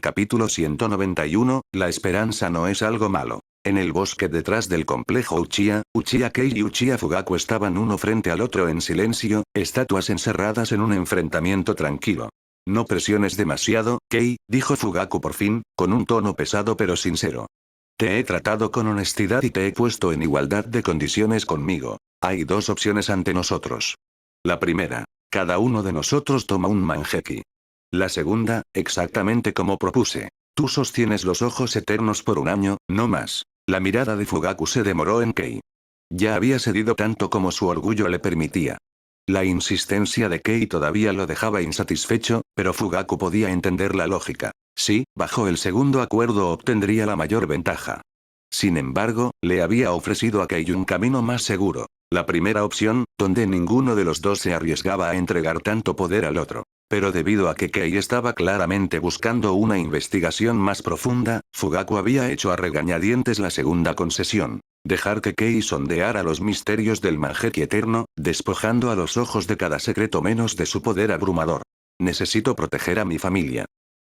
Capítulo 191, la esperanza no es algo malo. En el bosque detrás del complejo Uchiha, Uchiha Kei y Uchiha Fugaku estaban uno frente al otro en silencio, estatuas encerradas en un enfrentamiento tranquilo. No presiones demasiado, Kei, dijo Fugaku por fin, con un tono pesado pero sincero. Te he tratado con honestidad y te he puesto en igualdad de condiciones conmigo. Hay dos opciones ante nosotros. La primera, cada uno de nosotros toma un manjeki. La segunda, exactamente como propuse. Tú sostienes los ojos eternos por un año, no más. La mirada de Fugaku se demoró en Kei. Ya había cedido tanto como su orgullo le permitía. La insistencia de Kei todavía lo dejaba insatisfecho, pero Fugaku podía entender la lógica. Sí, bajo el segundo acuerdo obtendría la mayor ventaja. Sin embargo, le había ofrecido a Kei un camino más seguro. La primera opción, donde ninguno de los dos se arriesgaba a entregar tanto poder al otro. Pero debido a que Kei estaba claramente buscando una investigación más profunda, Fugaku había hecho a regañadientes la segunda concesión. Dejar que Kei sondeara los misterios del manjeki eterno, despojando a los ojos de cada secreto menos de su poder abrumador. Necesito proteger a mi familia.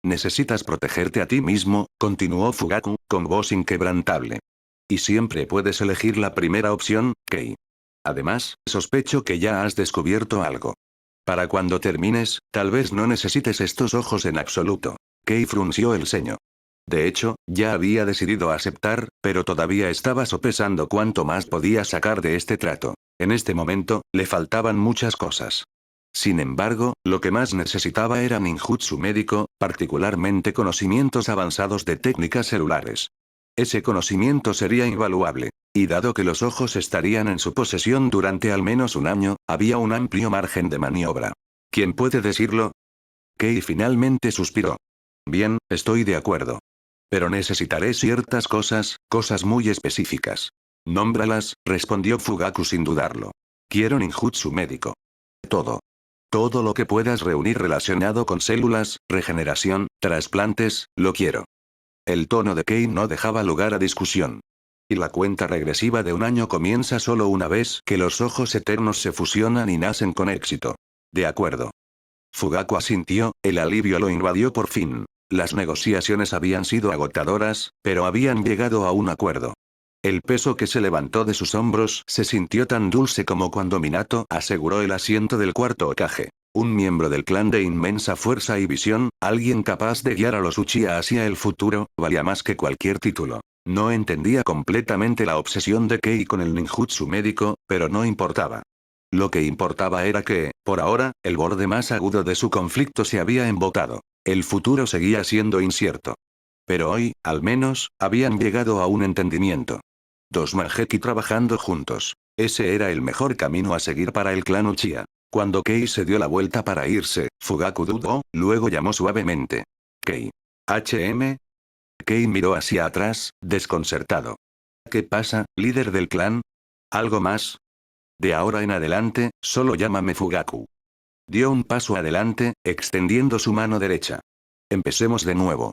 Necesitas protegerte a ti mismo, continuó Fugaku, con voz inquebrantable. Y siempre puedes elegir la primera opción, Kei. Además, sospecho que ya has descubierto algo. Para cuando termines, tal vez no necesites estos ojos en absoluto. Kei frunció el ceño. De hecho, ya había decidido aceptar, pero todavía estaba sopesando cuánto más podía sacar de este trato. En este momento, le faltaban muchas cosas. Sin embargo, lo que más necesitaba era ninjutsu médico, particularmente conocimientos avanzados de técnicas celulares. Ese conocimiento sería invaluable. Y dado que los ojos estarían en su posesión durante al menos un año, había un amplio margen de maniobra. ¿Quién puede decirlo? Kei finalmente suspiró. Bien, estoy de acuerdo. Pero necesitaré ciertas cosas, cosas muy específicas. Nómbralas, respondió Fugaku sin dudarlo. Quiero ninjutsu médico. Todo. Todo lo que puedas reunir relacionado con células, regeneración, trasplantes, lo quiero. El tono de Kei no dejaba lugar a discusión. Y la cuenta regresiva de un año comienza solo una vez que los ojos eternos se fusionan y nacen con éxito. De acuerdo. Fugaku asintió, el alivio lo invadió por fin. Las negociaciones habían sido agotadoras, pero habían llegado a un acuerdo. El peso que se levantó de sus hombros se sintió tan dulce como cuando Minato aseguró el asiento del cuarto Hokage. Un miembro del clan de inmensa fuerza y visión, alguien capaz de guiar a los Uchiha hacia el futuro, valía más que cualquier título. No entendía completamente la obsesión de Kei con el ninjutsu médico, pero no importaba. Lo que importaba era que, por ahora, el borde más agudo de su conflicto se había embotado. El futuro seguía siendo incierto. Pero hoy, al menos, habían llegado a un entendimiento. Dos manjeki trabajando juntos. Ese era el mejor camino a seguir para el clan Uchiha. Cuando Kei se dio la vuelta para irse, Fugaku dudó, luego llamó suavemente. Kei. ¿HM? Kei miró hacia atrás, desconcertado. ¿Qué pasa, líder del clan? ¿Algo más? De ahora en adelante, solo llámame Fugaku. Dio un paso adelante, extendiendo su mano derecha. Empecemos de nuevo.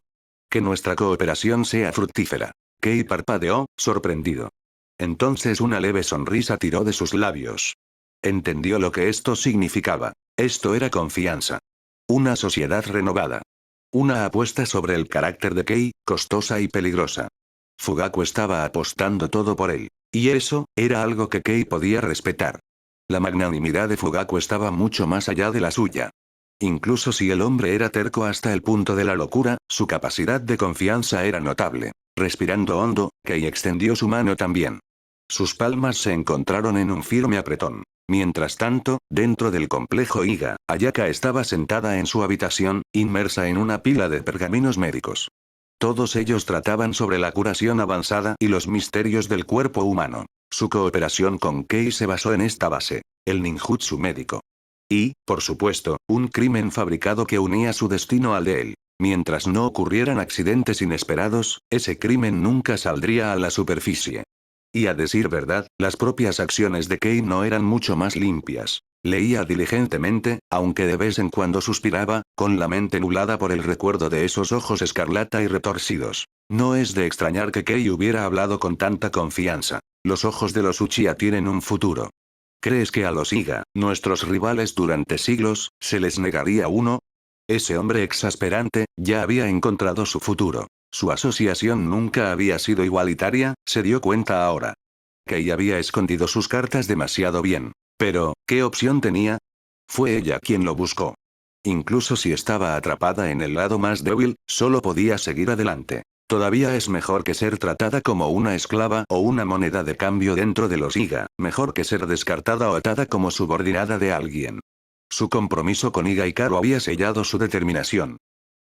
Que nuestra cooperación sea fructífera. Kei parpadeó, sorprendido. Entonces una leve sonrisa tiró de sus labios. Entendió lo que esto significaba. Esto era confianza. Una sociedad renovada. Una apuesta sobre el carácter de Kei, costosa y peligrosa. Fugaku estaba apostando todo por él. Y eso, era algo que Kei podía respetar. La magnanimidad de Fugaku estaba mucho más allá de la suya. Incluso si el hombre era terco hasta el punto de la locura, su capacidad de confianza era notable. Respirando hondo, Kei extendió su mano también. Sus palmas se encontraron en un firme apretón. Mientras tanto, dentro del complejo Iga, Ayaka estaba sentada en su habitación, inmersa en una pila de pergaminos médicos. Todos ellos trataban sobre la curación avanzada y los misterios del cuerpo humano. Su cooperación con Kei se basó en esta base, el ninjutsu médico. Y, por supuesto, un crimen fabricado que unía su destino al de él. Mientras no ocurrieran accidentes inesperados, ese crimen nunca saldría a la superficie. Y a decir verdad, las propias acciones de Kei no eran mucho más limpias. Leía diligentemente, aunque de vez en cuando suspiraba, con la mente nublada por el recuerdo de esos ojos escarlata y retorcidos. No es de extrañar que Kei hubiera hablado con tanta confianza. Los ojos de los Uchiha tienen un futuro. ¿Crees que a los Iga, nuestros rivales durante siglos, se les negaría uno? Ese hombre exasperante, ya había encontrado su futuro. Su asociación nunca había sido igualitaria, se dio cuenta ahora. Kei había escondido sus cartas demasiado bien. Pero, ¿qué opción tenía? Fue ella quien lo buscó. Incluso si estaba atrapada en el lado más débil, solo podía seguir adelante. Todavía es mejor que ser tratada como una esclava o una moneda de cambio dentro de los Iga, mejor que ser descartada o atada como subordinada de alguien. Su compromiso con Iga Hikaru había sellado su determinación.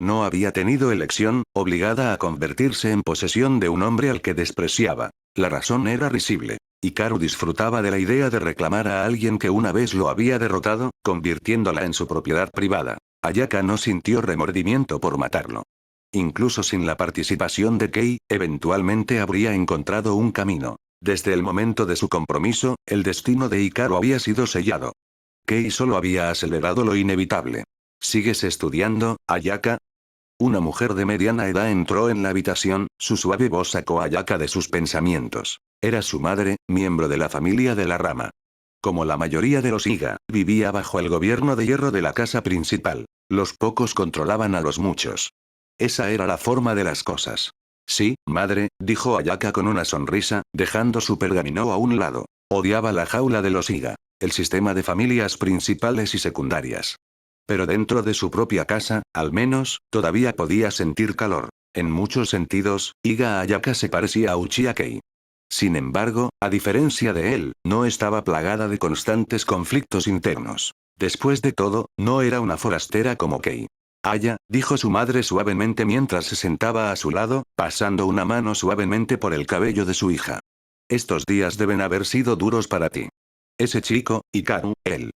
No había tenido elección, obligada a convertirse en posesión de un hombre al que despreciaba. La razón era risible. Hikaru disfrutaba de la idea de reclamar a alguien que una vez lo había derrotado, convirtiéndola en su propiedad privada. Ayaka no sintió remordimiento por matarlo. Incluso sin la participación de Kei, eventualmente habría encontrado un camino. Desde el momento de su compromiso, el destino de Hikaru había sido sellado. Kei solo había acelerado lo inevitable. ¿Sigues estudiando, Ayaka? Una mujer de mediana edad entró en la habitación, su suave voz sacó a Ayaka de sus pensamientos. Era su madre, miembro de la familia de la rama. Como la mayoría de los Iga, vivía bajo el gobierno de hierro de la casa principal. Los pocos controlaban a los muchos. Esa era la forma de las cosas. Sí, madre, dijo Ayaka con una sonrisa, dejando su pergamino a un lado. Odiaba la jaula de los Iga, el sistema de familias principales y secundarias. Pero dentro de su propia casa, al menos, todavía podía sentir calor. En muchos sentidos, Iga Ayaka se parecía a Uchiha Kei. Sin embargo, a diferencia de él, no estaba plagada de constantes conflictos internos. Después de todo, no era una forastera como Kei. Aya, dijo su madre suavemente mientras se sentaba a su lado, pasando una mano suavemente por el cabello de su hija. Estos días deben haber sido duros para ti. Ese chico, Hikaru, él.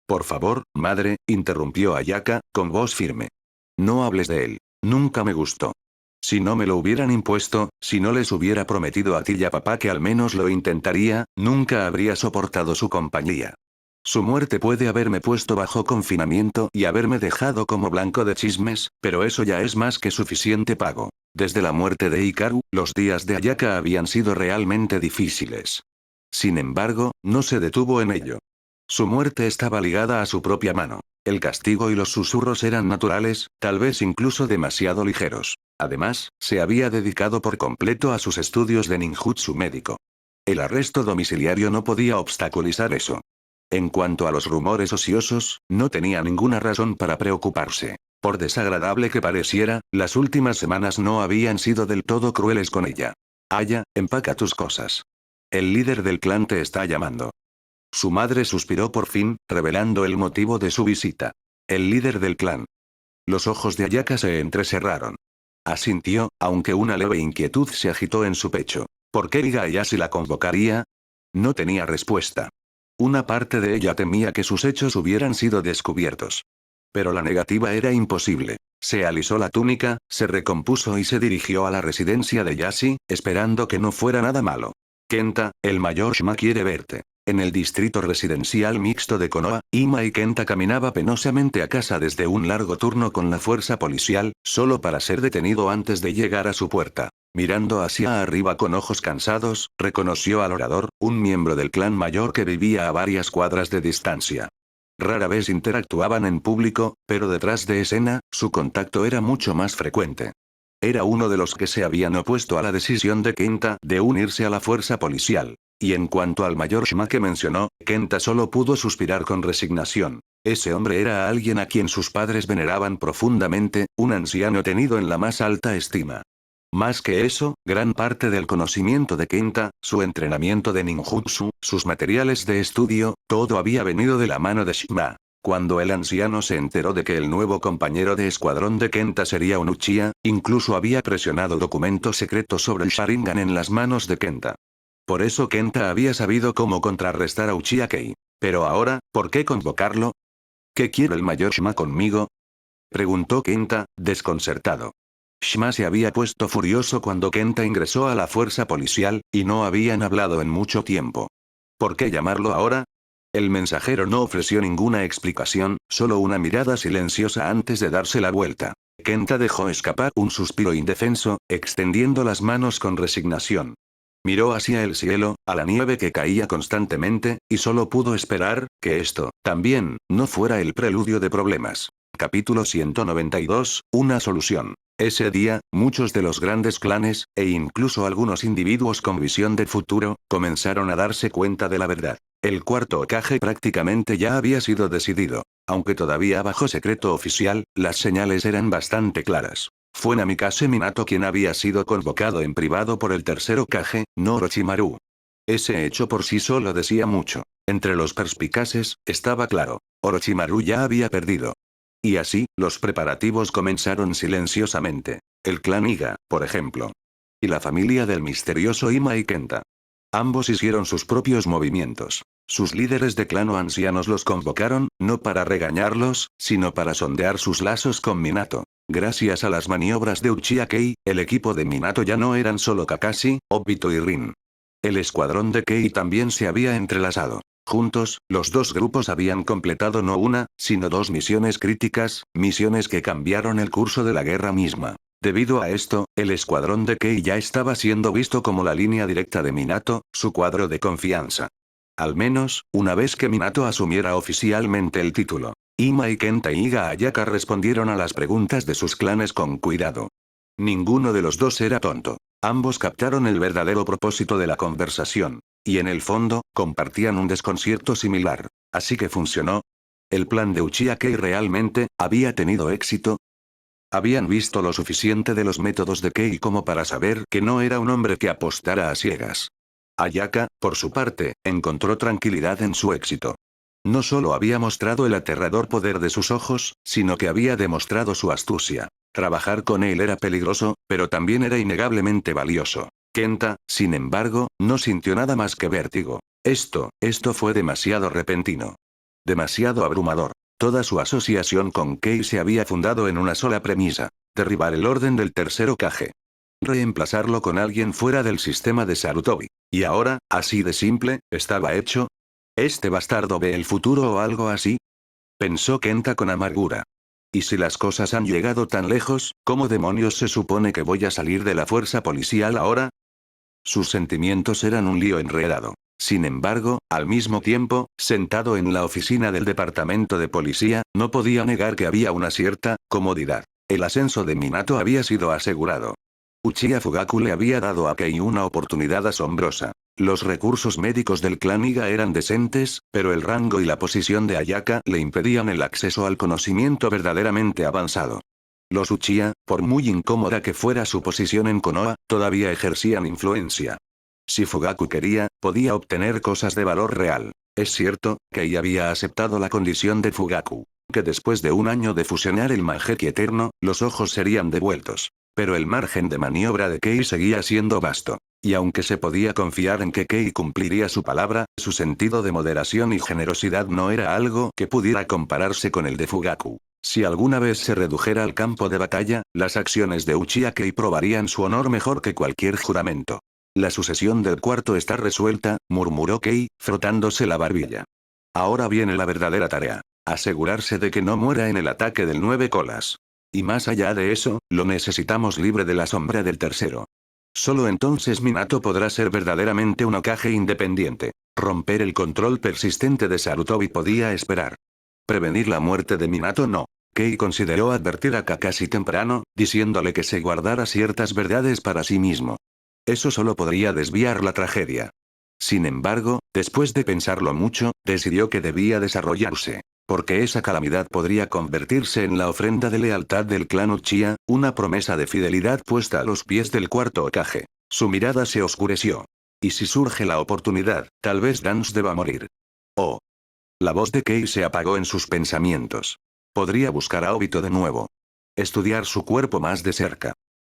Por favor, madre, interrumpió Ayaka, con voz firme. No hables de él. Nunca me gustó. Si no me lo hubieran impuesto, si no les hubiera prometido a ti y a papá que al menos lo intentaría, nunca habría soportado su compañía. Su muerte puede haberme puesto bajo confinamiento y haberme dejado como blanco de chismes, pero eso ya es más que suficiente pago. Desde la muerte de Hikaru, los días de Ayaka habían sido realmente difíciles. Sin embargo, no se detuvo en ello. Su muerte estaba ligada a su propia mano. El castigo y los susurros eran naturales, tal vez incluso demasiado ligeros. Además, se había dedicado por completo a sus estudios de ninjutsu médico. El arresto domiciliario no podía obstaculizar eso. En cuanto a los rumores ociosos, no tenía ninguna razón para preocuparse. Por desagradable que pareciera, las últimas semanas no habían sido del todo crueles con ella. Aya, empaca tus cosas. El líder del clan te está llamando. Su madre suspiró por fin, revelando el motivo de su visita. El líder del clan. Los ojos de Ayaka se entrecerraron. Asintió, aunque una leve inquietud se agitó en su pecho. ¿Por qué Iga Ayashi la convocaría? No tenía respuesta. Una parte de ella temía que sus hechos hubieran sido descubiertos. Pero la negativa era imposible. Se alisó la túnica, se recompuso y se dirigió a la residencia de Yashi, esperando que no fuera nada malo. Kenta, el mayor Shima quiere verte. En el distrito residencial mixto de Konoha, Ima y Kenta caminaba penosamente a casa desde un largo turno con la fuerza policial, solo para ser detenido antes de llegar a su puerta. Mirando hacia arriba con ojos cansados, reconoció al orador, un miembro del clan mayor que vivía a varias cuadras de distancia. Rara vez interactuaban en público, pero detrás de escena, su contacto era mucho más frecuente. Era uno de los que se habían opuesto a la decisión de Kenta de unirse a la fuerza policial. Y en cuanto al mayor Shima que mencionó, Kenta solo pudo suspirar con resignación. Ese hombre era alguien a quien sus padres veneraban profundamente, un anciano tenido en la más alta estima. Más que eso, gran parte del conocimiento de Kenta, su entrenamiento de ninjutsu, sus materiales de estudio, todo había venido de la mano de Shima. Cuando el anciano se enteró de que el nuevo compañero de escuadrón de Kenta sería un Uchiha, incluso había presionado documentos secretos sobre el Sharingan en las manos de Kenta. Por eso Kenta había sabido cómo contrarrestar a Uchiha Kei. Pero ahora, ¿por qué convocarlo? ¿Qué quiere el mayor Shima conmigo? Preguntó Kenta, desconcertado. Shima se había puesto furioso cuando Kenta ingresó a la fuerza policial, y no habían hablado en mucho tiempo. ¿Por qué llamarlo ahora? El mensajero no ofreció ninguna explicación, solo una mirada silenciosa antes de darse la vuelta. Kenta dejó escapar un suspiro indefenso, extendiendo las manos con resignación. Miró hacia el cielo, a la nieve que caía constantemente, y solo pudo esperar que esto, también, no fuera el preludio de problemas. Capítulo 192, una solución. Ese día, muchos de los grandes clanes, e incluso algunos individuos con visión de futuro, comenzaron a darse cuenta de la verdad. El cuarto Hokage prácticamente ya había sido decidido. Aunque todavía bajo secreto oficial, las señales eran bastante claras. Fue Namikaze Minato quien había sido convocado en privado por el tercer Hokage, no Orochimaru. Ese hecho por sí solo decía mucho. Entre los perspicaces, estaba claro. Orochimaru ya había perdido. Y así, los preparativos comenzaron silenciosamente. El clan Iga, por ejemplo. Y la familia del misterioso Ima y Kenta. Ambos hicieron sus propios movimientos. Sus líderes de clan o ancianos los convocaron, no para regañarlos, sino para sondear sus lazos con Minato. Gracias a las maniobras de Uchiha Kei, el equipo de Minato ya no eran solo Kakashi, Obito y Rin. El escuadrón de Kei también se había entrelazado. Juntos, los dos grupos habían completado no una, sino dos misiones críticas, misiones que cambiaron el curso de la guerra misma. Debido a esto, el escuadrón de Kei ya estaba siendo visto como la línea directa de Minato, su cuadro de confianza. Al menos, una vez que Minato asumiera oficialmente el título. Ima y Kenta y Iga Ayaka respondieron a las preguntas de sus clanes con cuidado. Ninguno de los dos era tonto. Ambos captaron el verdadero propósito de la conversación. Y en el fondo, compartían un desconcierto similar. Así que funcionó. ¿El plan de Uchiha Kei realmente había tenido éxito? Habían visto lo suficiente de los métodos de Kei como para saber que no era un hombre que apostara a ciegas. Ayaka, por su parte, encontró tranquilidad en su éxito. No solo había mostrado el aterrador poder de sus ojos, sino que había demostrado su astucia. Trabajar con él era peligroso, pero también era innegablemente valioso. Kenta, sin embargo, no sintió nada más que vértigo. Esto fue demasiado repentino. Demasiado abrumador. Toda su asociación con Kei se había fundado en una sola premisa: derribar el orden del tercer Hokage. Reemplazarlo con alguien fuera del sistema de Sarutobi. Y ahora, así de simple, estaba hecho. ¿Este bastardo ve el futuro o algo así? Pensó Kenta con amargura. ¿Y si las cosas han llegado tan lejos, cómo demonios se supone que voy a salir de la fuerza policial ahora? Sus sentimientos eran un lío enredado. Sin embargo, al mismo tiempo, sentado en la oficina del departamento de policía, no podía negar que había una cierta comodidad. El ascenso de Minato había sido asegurado. Uchiha Fugaku le había dado a Kei una oportunidad asombrosa. Los recursos médicos del clan Iga eran decentes, pero el rango y la posición de Ayaka le impedían el acceso al conocimiento verdaderamente avanzado. Los Uchiha, por muy incómoda que fuera su posición en Konoha, todavía ejercían influencia. Si Fugaku quería, podía obtener cosas de valor real. Es cierto, Kei había aceptado la condición de Fugaku. Que después de un año de fusionar el Mangekyou Eterno, los ojos serían devueltos. Pero el margen de maniobra de Kei seguía siendo vasto. Y aunque se podía confiar en que Kei cumpliría su palabra, su sentido de moderación y generosidad no era algo que pudiera compararse con el de Fugaku. Si alguna vez se redujera al campo de batalla, las acciones de Uchiha Kei probarían su honor mejor que cualquier juramento. La sucesión del cuarto está resuelta, murmuró Kei, frotándose la barbilla. Ahora viene la verdadera tarea. Asegurarse de que no muera en el ataque del 9 colas. Y más allá de eso, lo necesitamos libre de la sombra del tercero. Solo entonces Minato podrá ser verdaderamente un Hokage independiente. Romper el control persistente de Sarutobi podía esperar. Prevenir la muerte de Minato no. Kei consideró advertir a Kakashi temprano, diciéndole que se guardara ciertas verdades para sí mismo. Eso solo podría desviar la tragedia. Sin embargo, después de pensarlo mucho, decidió que debía desarrollarse. Porque esa calamidad podría convertirse en la ofrenda de lealtad del clan Uchiha, una promesa de fidelidad puesta a los pies del cuarto Hokage. Su mirada se oscureció. Y si surge la oportunidad, tal vez Dance deba morir. Oh. La voz de Kei se apagó en sus pensamientos. Podría buscar a Obito de nuevo. Estudiar su cuerpo más de cerca.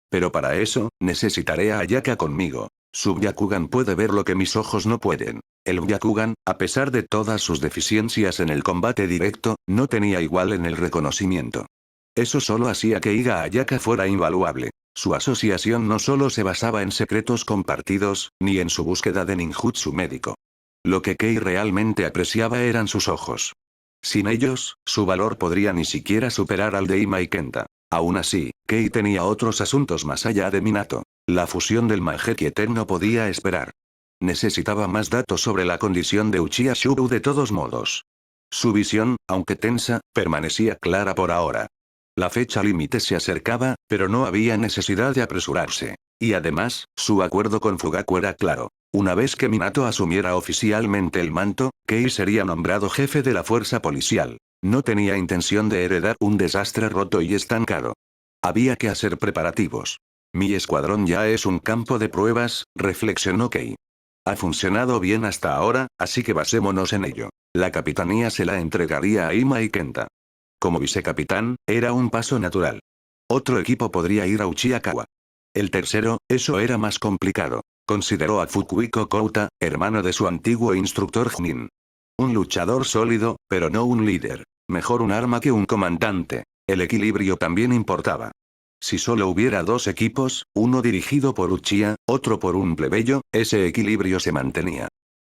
Pero para eso, necesitaré a Ayaka conmigo. Su Byakugan puede ver lo que mis ojos no pueden. El Byakugan, a pesar de todas sus deficiencias en el combate directo, no tenía igual en el reconocimiento. Eso solo hacía que Iga Ayaka fuera invaluable. Su asociación no solo se basaba en secretos compartidos, ni en su búsqueda de ninjutsu médico. Lo que Kei realmente apreciaba eran sus ojos. Sin ellos, su valor podría ni siquiera superar al de Ima y Kenta. Aún así, Kei tenía otros asuntos más allá de Minato. La fusión del Mangekyou Eterno podía esperar. Necesitaba más datos sobre la condición de Uchiha Shuru de todos modos. Su visión, aunque tensa, permanecía clara por ahora. La fecha límite se acercaba, pero no había necesidad de apresurarse. Y además, su acuerdo con Fugaku era claro. Una vez que Minato asumiera oficialmente el manto, Kei sería nombrado jefe de la fuerza policial. No tenía intención de heredar un desastre roto y estancado. Había que hacer preparativos. Mi escuadrón ya es un campo de pruebas, reflexionó Kei. Ha funcionado bien hasta ahora, así que basémonos en ello. La capitanía se la entregaría a Ima y Kenta. Como vicecapitán, era un paso natural. Otro equipo podría ir a Uchiakawa. El tercero, eso era más complicado. Consideró a Fukuhiko Kouta, hermano de su antiguo instructor Jnin. Un luchador sólido, pero no un líder. Mejor un arma que un comandante. El equilibrio también importaba. Si solo hubiera dos equipos, uno dirigido por Uchiha, otro por un plebeyo, ese equilibrio se mantenía.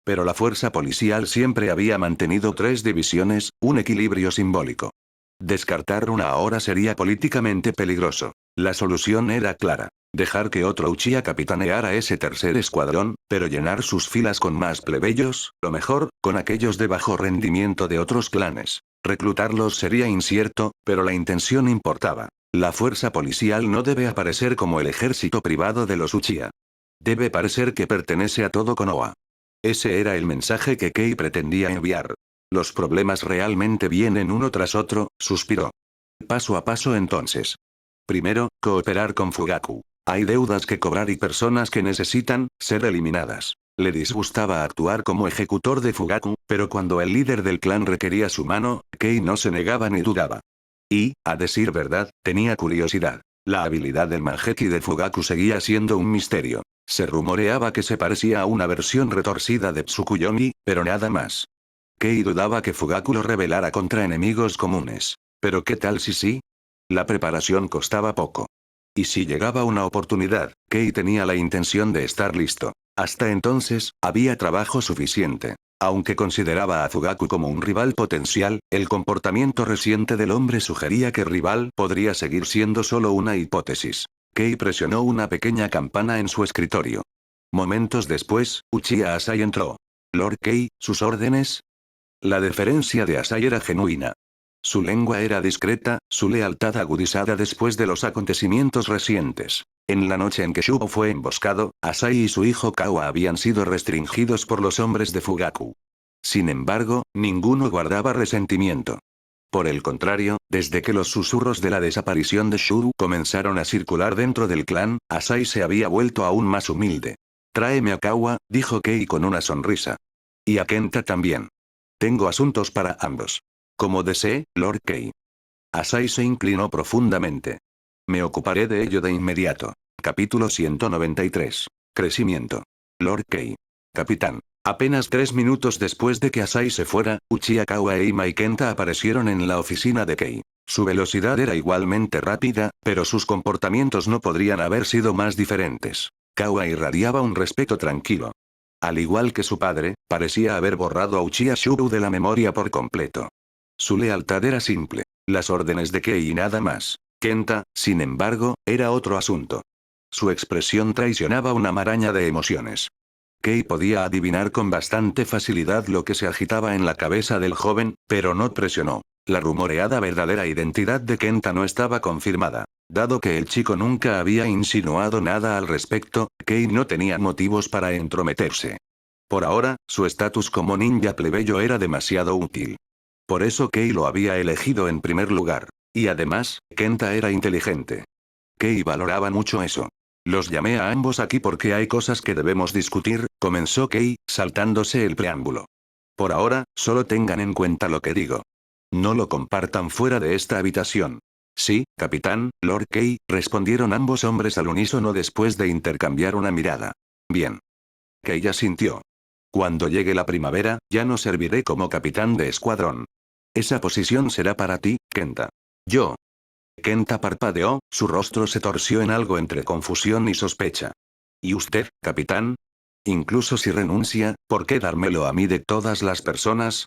Pero la fuerza policial siempre había mantenido tres divisiones, un equilibrio simbólico. Descartar una ahora sería políticamente peligroso. La solución era clara. Dejar que otro Uchiha capitaneara ese tercer escuadrón, pero llenar sus filas con más plebeyos, lo mejor, con aquellos de bajo rendimiento de otros clanes. Reclutarlos sería incierto, pero la intención importaba. La fuerza policial no debe aparecer como el ejército privado de los Uchiha. Debe parecer que pertenece a todo Konoha. Ese era el mensaje que Kei pretendía enviar. Los problemas realmente vienen uno tras otro, suspiró. Paso a paso entonces. Primero, cooperar con Fugaku. Hay deudas que cobrar y personas que necesitan ser eliminadas. Le disgustaba actuar como ejecutor de Fugaku, pero cuando el líder del clan requería su mano, Kei no se negaba ni dudaba. Y, a decir verdad, tenía curiosidad. La habilidad del Manjeki de Fugaku seguía siendo un misterio. Se rumoreaba que se parecía a una versión retorcida de Tsukuyomi, pero nada más. Kei dudaba que Fugaku lo revelara contra enemigos comunes. Pero ¿qué tal si sí? La preparación costaba poco. Y si llegaba una oportunidad, Kei tenía la intención de estar listo. Hasta entonces, había trabajo suficiente. Aunque consideraba a Fugaku como un rival potencial, el comportamiento reciente del hombre sugería que rival podría seguir siendo solo una hipótesis. Kei presionó una pequeña campana en su escritorio. Momentos después, Uchiha Asai entró. Lord Kei, ¿sus órdenes? La deferencia de Asai era genuina. Su lengua era discreta, su lealtad agudizada después de los acontecimientos recientes. En la noche en que Shubo fue emboscado, Asai y su hijo Kawa habían sido restringidos por los hombres de Fugaku. Sin embargo, ninguno guardaba resentimiento. Por el contrario, desde que los susurros de la desaparición de Shuru comenzaron a circular dentro del clan, Asai se había vuelto aún más humilde. Tráeme a Kawa, dijo Kei con una sonrisa. Y a Kenta también. Tengo asuntos para ambos. Como desee, Lord Kei. Asai se inclinó profundamente. Me ocuparé de ello de inmediato. Capítulo 193. Crecimiento. Lord Kei. Capitán. Apenas 3 minutos después de que Asai se fuera, Uchiha Kawa e Ima y Kenta aparecieron en la oficina de Kei. Su velocidad era igualmente rápida, pero sus comportamientos no podrían haber sido más diferentes. Kawa irradiaba un respeto tranquilo. Al igual que su padre, parecía haber borrado a Uchiha Shuru de la memoria por completo. Su lealtad era simple. Las órdenes de Kei y nada más. Kenta, sin embargo, era otro asunto. Su expresión traicionaba una maraña de emociones. Kei podía adivinar con bastante facilidad lo que se agitaba en la cabeza del joven, pero no presionó. La rumoreada verdadera identidad de Kenta no estaba confirmada. Dado que el chico nunca había insinuado nada al respecto, Kei no tenía motivos para entrometerse. Por ahora, su estatus como ninja plebeyo era demasiado útil. Por eso Kei lo había elegido en primer lugar. Y además, Kenta era inteligente. Kei valoraba mucho eso. Los llamé a ambos aquí porque hay cosas que debemos discutir, comenzó Kei, saltándose el preámbulo. Por ahora, solo tengan en cuenta lo que digo. No lo compartan fuera de esta habitación. Sí, capitán, Lord Kei, respondieron ambos hombres al unísono después de intercambiar una mirada. Bien. Kei asintió. Cuando llegue la primavera, ya no serviré como capitán de escuadrón. Esa posición será para ti, Kenta. Yo. Kenta parpadeó, su rostro se torció en algo entre confusión y sospecha. ¿Y usted, capitán? Incluso si renuncia, ¿por qué dármelo a mí de todas las personas?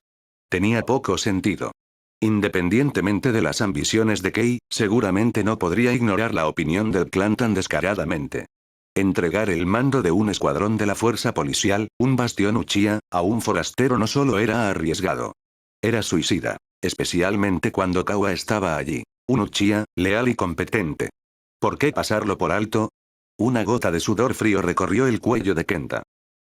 Tenía poco sentido. Independientemente de las ambiciones de Kei, seguramente no podría ignorar la opinión del clan tan descaradamente. Entregar el mando de un escuadrón de la fuerza policial, un bastión Uchiha, a un forastero no solo era arriesgado. Era suicida. Especialmente cuando Kawa estaba allí. Un Uchiha, leal y competente. ¿Por qué pasarlo por alto? Una gota de sudor frío recorrió el cuello de Kenta.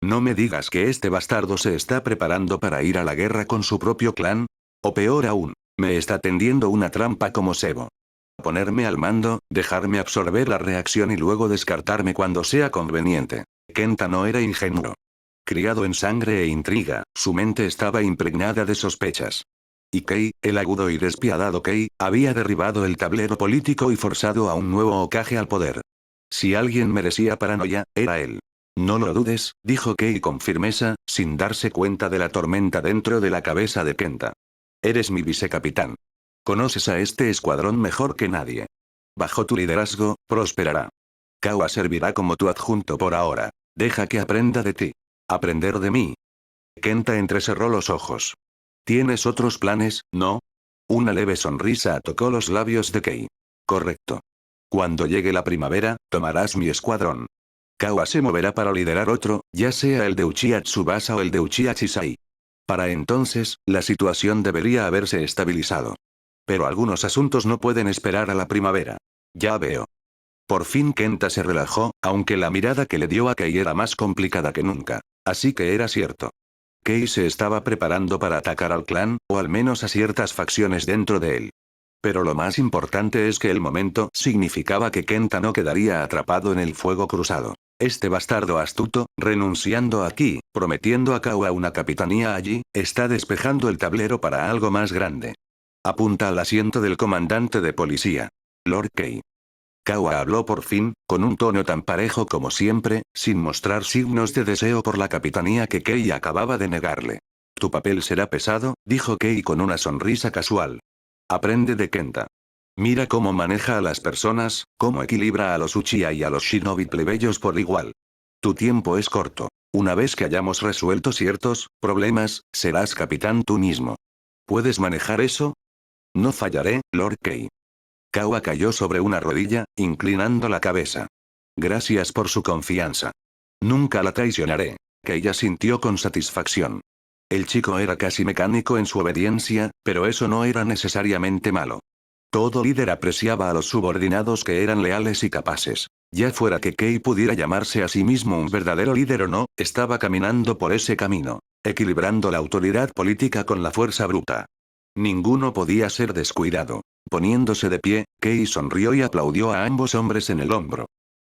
No me digas que este bastardo se está preparando para ir a la guerra con su propio clan. O peor aún, me está tendiendo una trampa como Sebo. Ponerme al mando, dejarme absorber la reacción y luego descartarme cuando sea conveniente. Kenta no era ingenuo. Criado en sangre e intriga, su mente estaba impregnada de sospechas. Y Kei, el agudo y despiadado Kei, había derribado el tablero político y forzado a un nuevo Hokage al poder. Si alguien merecía paranoia, era él. No lo dudes, dijo Kei con firmeza, sin darse cuenta de la tormenta dentro de la cabeza de Kenta. Eres mi vicecapitán. Conoces a este escuadrón mejor que nadie. Bajo tu liderazgo, prosperará. Kawa servirá como tu adjunto por ahora. Deja que aprenda de ti. ¿Aprender de mí? Kenta entrecerró los ojos. ¿Tienes otros planes, no? Una leve sonrisa tocó los labios de Kei. Correcto. Cuando llegue la primavera, tomarás mi escuadrón. Kawa se moverá para liderar otro, ya sea el de Uchiha Tsubasa o el de Uchiha Chisai. Para entonces, la situación debería haberse estabilizado. Pero algunos asuntos no pueden esperar a la primavera. Ya veo. Por fin Kenta se relajó, aunque la mirada que le dio a Kei era más complicada que nunca. Así que era cierto. Kei se estaba preparando para atacar al clan, o al menos a ciertas facciones dentro de él. Pero lo más importante es que el momento significaba que Kenta no quedaría atrapado en el fuego cruzado. Este bastardo astuto, renunciando aquí, prometiendo a Kawa una capitanía allí, está despejando el tablero para algo más grande. Apunta al asiento del comandante de policía. Lord Kei. Kawa habló por fin, con un tono tan parejo como siempre, sin mostrar signos de deseo por la capitanía que Kei acababa de negarle. Tu papel será pesado, dijo Kei con una sonrisa casual. Aprende de Kenta. Mira cómo maneja a las personas, cómo equilibra a los Uchiha y a los Shinobi plebeyos por igual. Tu tiempo es corto. Una vez que hayamos resuelto ciertos problemas, serás capitán tú mismo. ¿Puedes manejar eso? No fallaré, Lord Kei. Kawa cayó sobre una rodilla, inclinando la cabeza. Gracias por su confianza. Nunca la traicionaré. Kei sintió con satisfacción. El chico era casi mecánico en su obediencia, pero eso no era necesariamente malo. Todo líder apreciaba a los subordinados que eran leales y capaces. Ya fuera que Kei pudiera llamarse a sí mismo un verdadero líder o no, estaba caminando por ese camino, equilibrando la autoridad política con la fuerza bruta. Ninguno podía ser descuidado. Poniéndose de pie, Kei sonrió y aplaudió a ambos hombres en el hombro.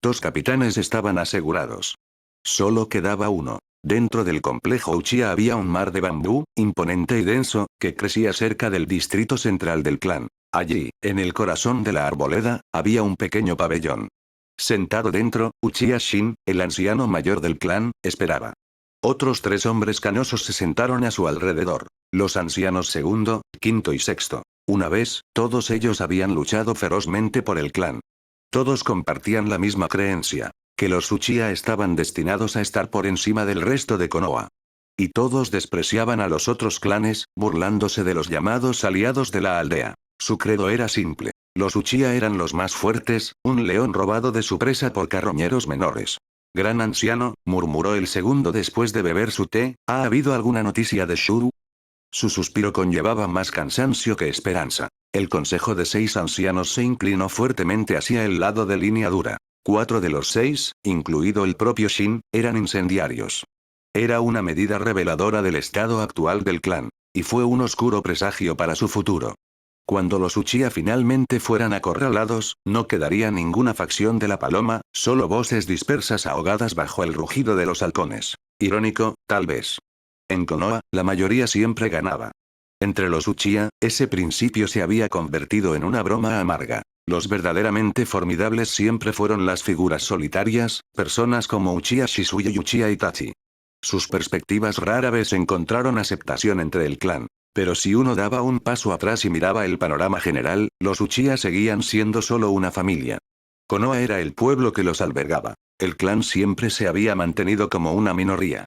2 capitanes estaban asegurados. Solo quedaba uno. Dentro del complejo Uchiha había un mar de bambú, imponente y denso, que crecía cerca del distrito central del clan. Allí, en el corazón de la arboleda, había un pequeño pabellón. Sentado dentro, Uchiha Shin, el anciano mayor del clan, esperaba. Otros 3 hombres canosos se sentaron a su alrededor. Los ancianos segundo, quinto y sexto. Una vez, todos ellos habían luchado ferozmente por el clan. Todos compartían la misma creencia, que los Uchiha estaban destinados a estar por encima del resto de Konoha. Y todos despreciaban a los otros clanes, burlándose de los llamados aliados de la aldea. Su credo era simple. Los Uchiha eran los más fuertes, un león robado de su presa por carroñeros menores. Gran anciano, murmuró el segundo después de beber su té, ¿ha habido alguna noticia de Shuru? Su suspiro conllevaba más cansancio que esperanza. El consejo de 6 ancianos se inclinó fuertemente hacia el lado de línea dura. 4 de los 6, incluido el propio Shin, eran incendiarios. Era una medida reveladora del estado actual del clan. Y fue un oscuro presagio para su futuro. Cuando los Uchiha finalmente fueran acorralados, no quedaría ninguna facción de la paloma, solo voces dispersas ahogadas bajo el rugido de los halcones. Irónico, tal vez. En Konoha, la mayoría siempre ganaba. Entre los Uchiha, ese principio se había convertido en una broma amarga. Los verdaderamente formidables siempre fueron las figuras solitarias, personas como Uchiha Shizuya y Uchiha Itachi. Sus perspectivas rara vez encontraron aceptación entre el clan. Pero si uno daba un paso atrás y miraba el panorama general, los Uchiha seguían siendo solo una familia. Konoha era el pueblo que los albergaba. El clan siempre se había mantenido como una minoría.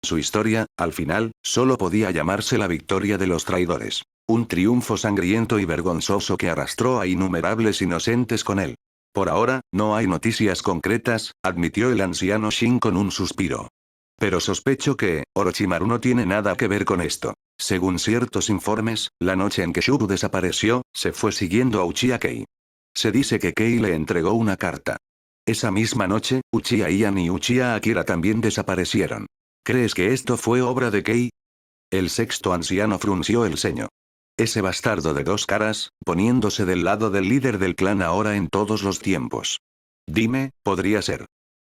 Su historia, al final, solo podía llamarse la victoria de los traidores. Un triunfo sangriento y vergonzoso que arrastró a innumerables inocentes con él. Por ahora, no hay noticias concretas, admitió el anciano Shin con un suspiro. Pero sospecho que, Orochimaru no tiene nada que ver con esto. Según ciertos informes, la noche en que Shuru desapareció, se fue siguiendo a Uchiha Kei. Se dice que Kei le entregó una carta. Esa misma noche, Uchiha Ian y Uchiha Akira también desaparecieron. ¿Crees que esto fue obra de Kei? El sexto anciano frunció el ceño. Ese bastardo de dos caras, poniéndose del lado del líder del clan ahora en todos los tiempos. Dime, podría ser.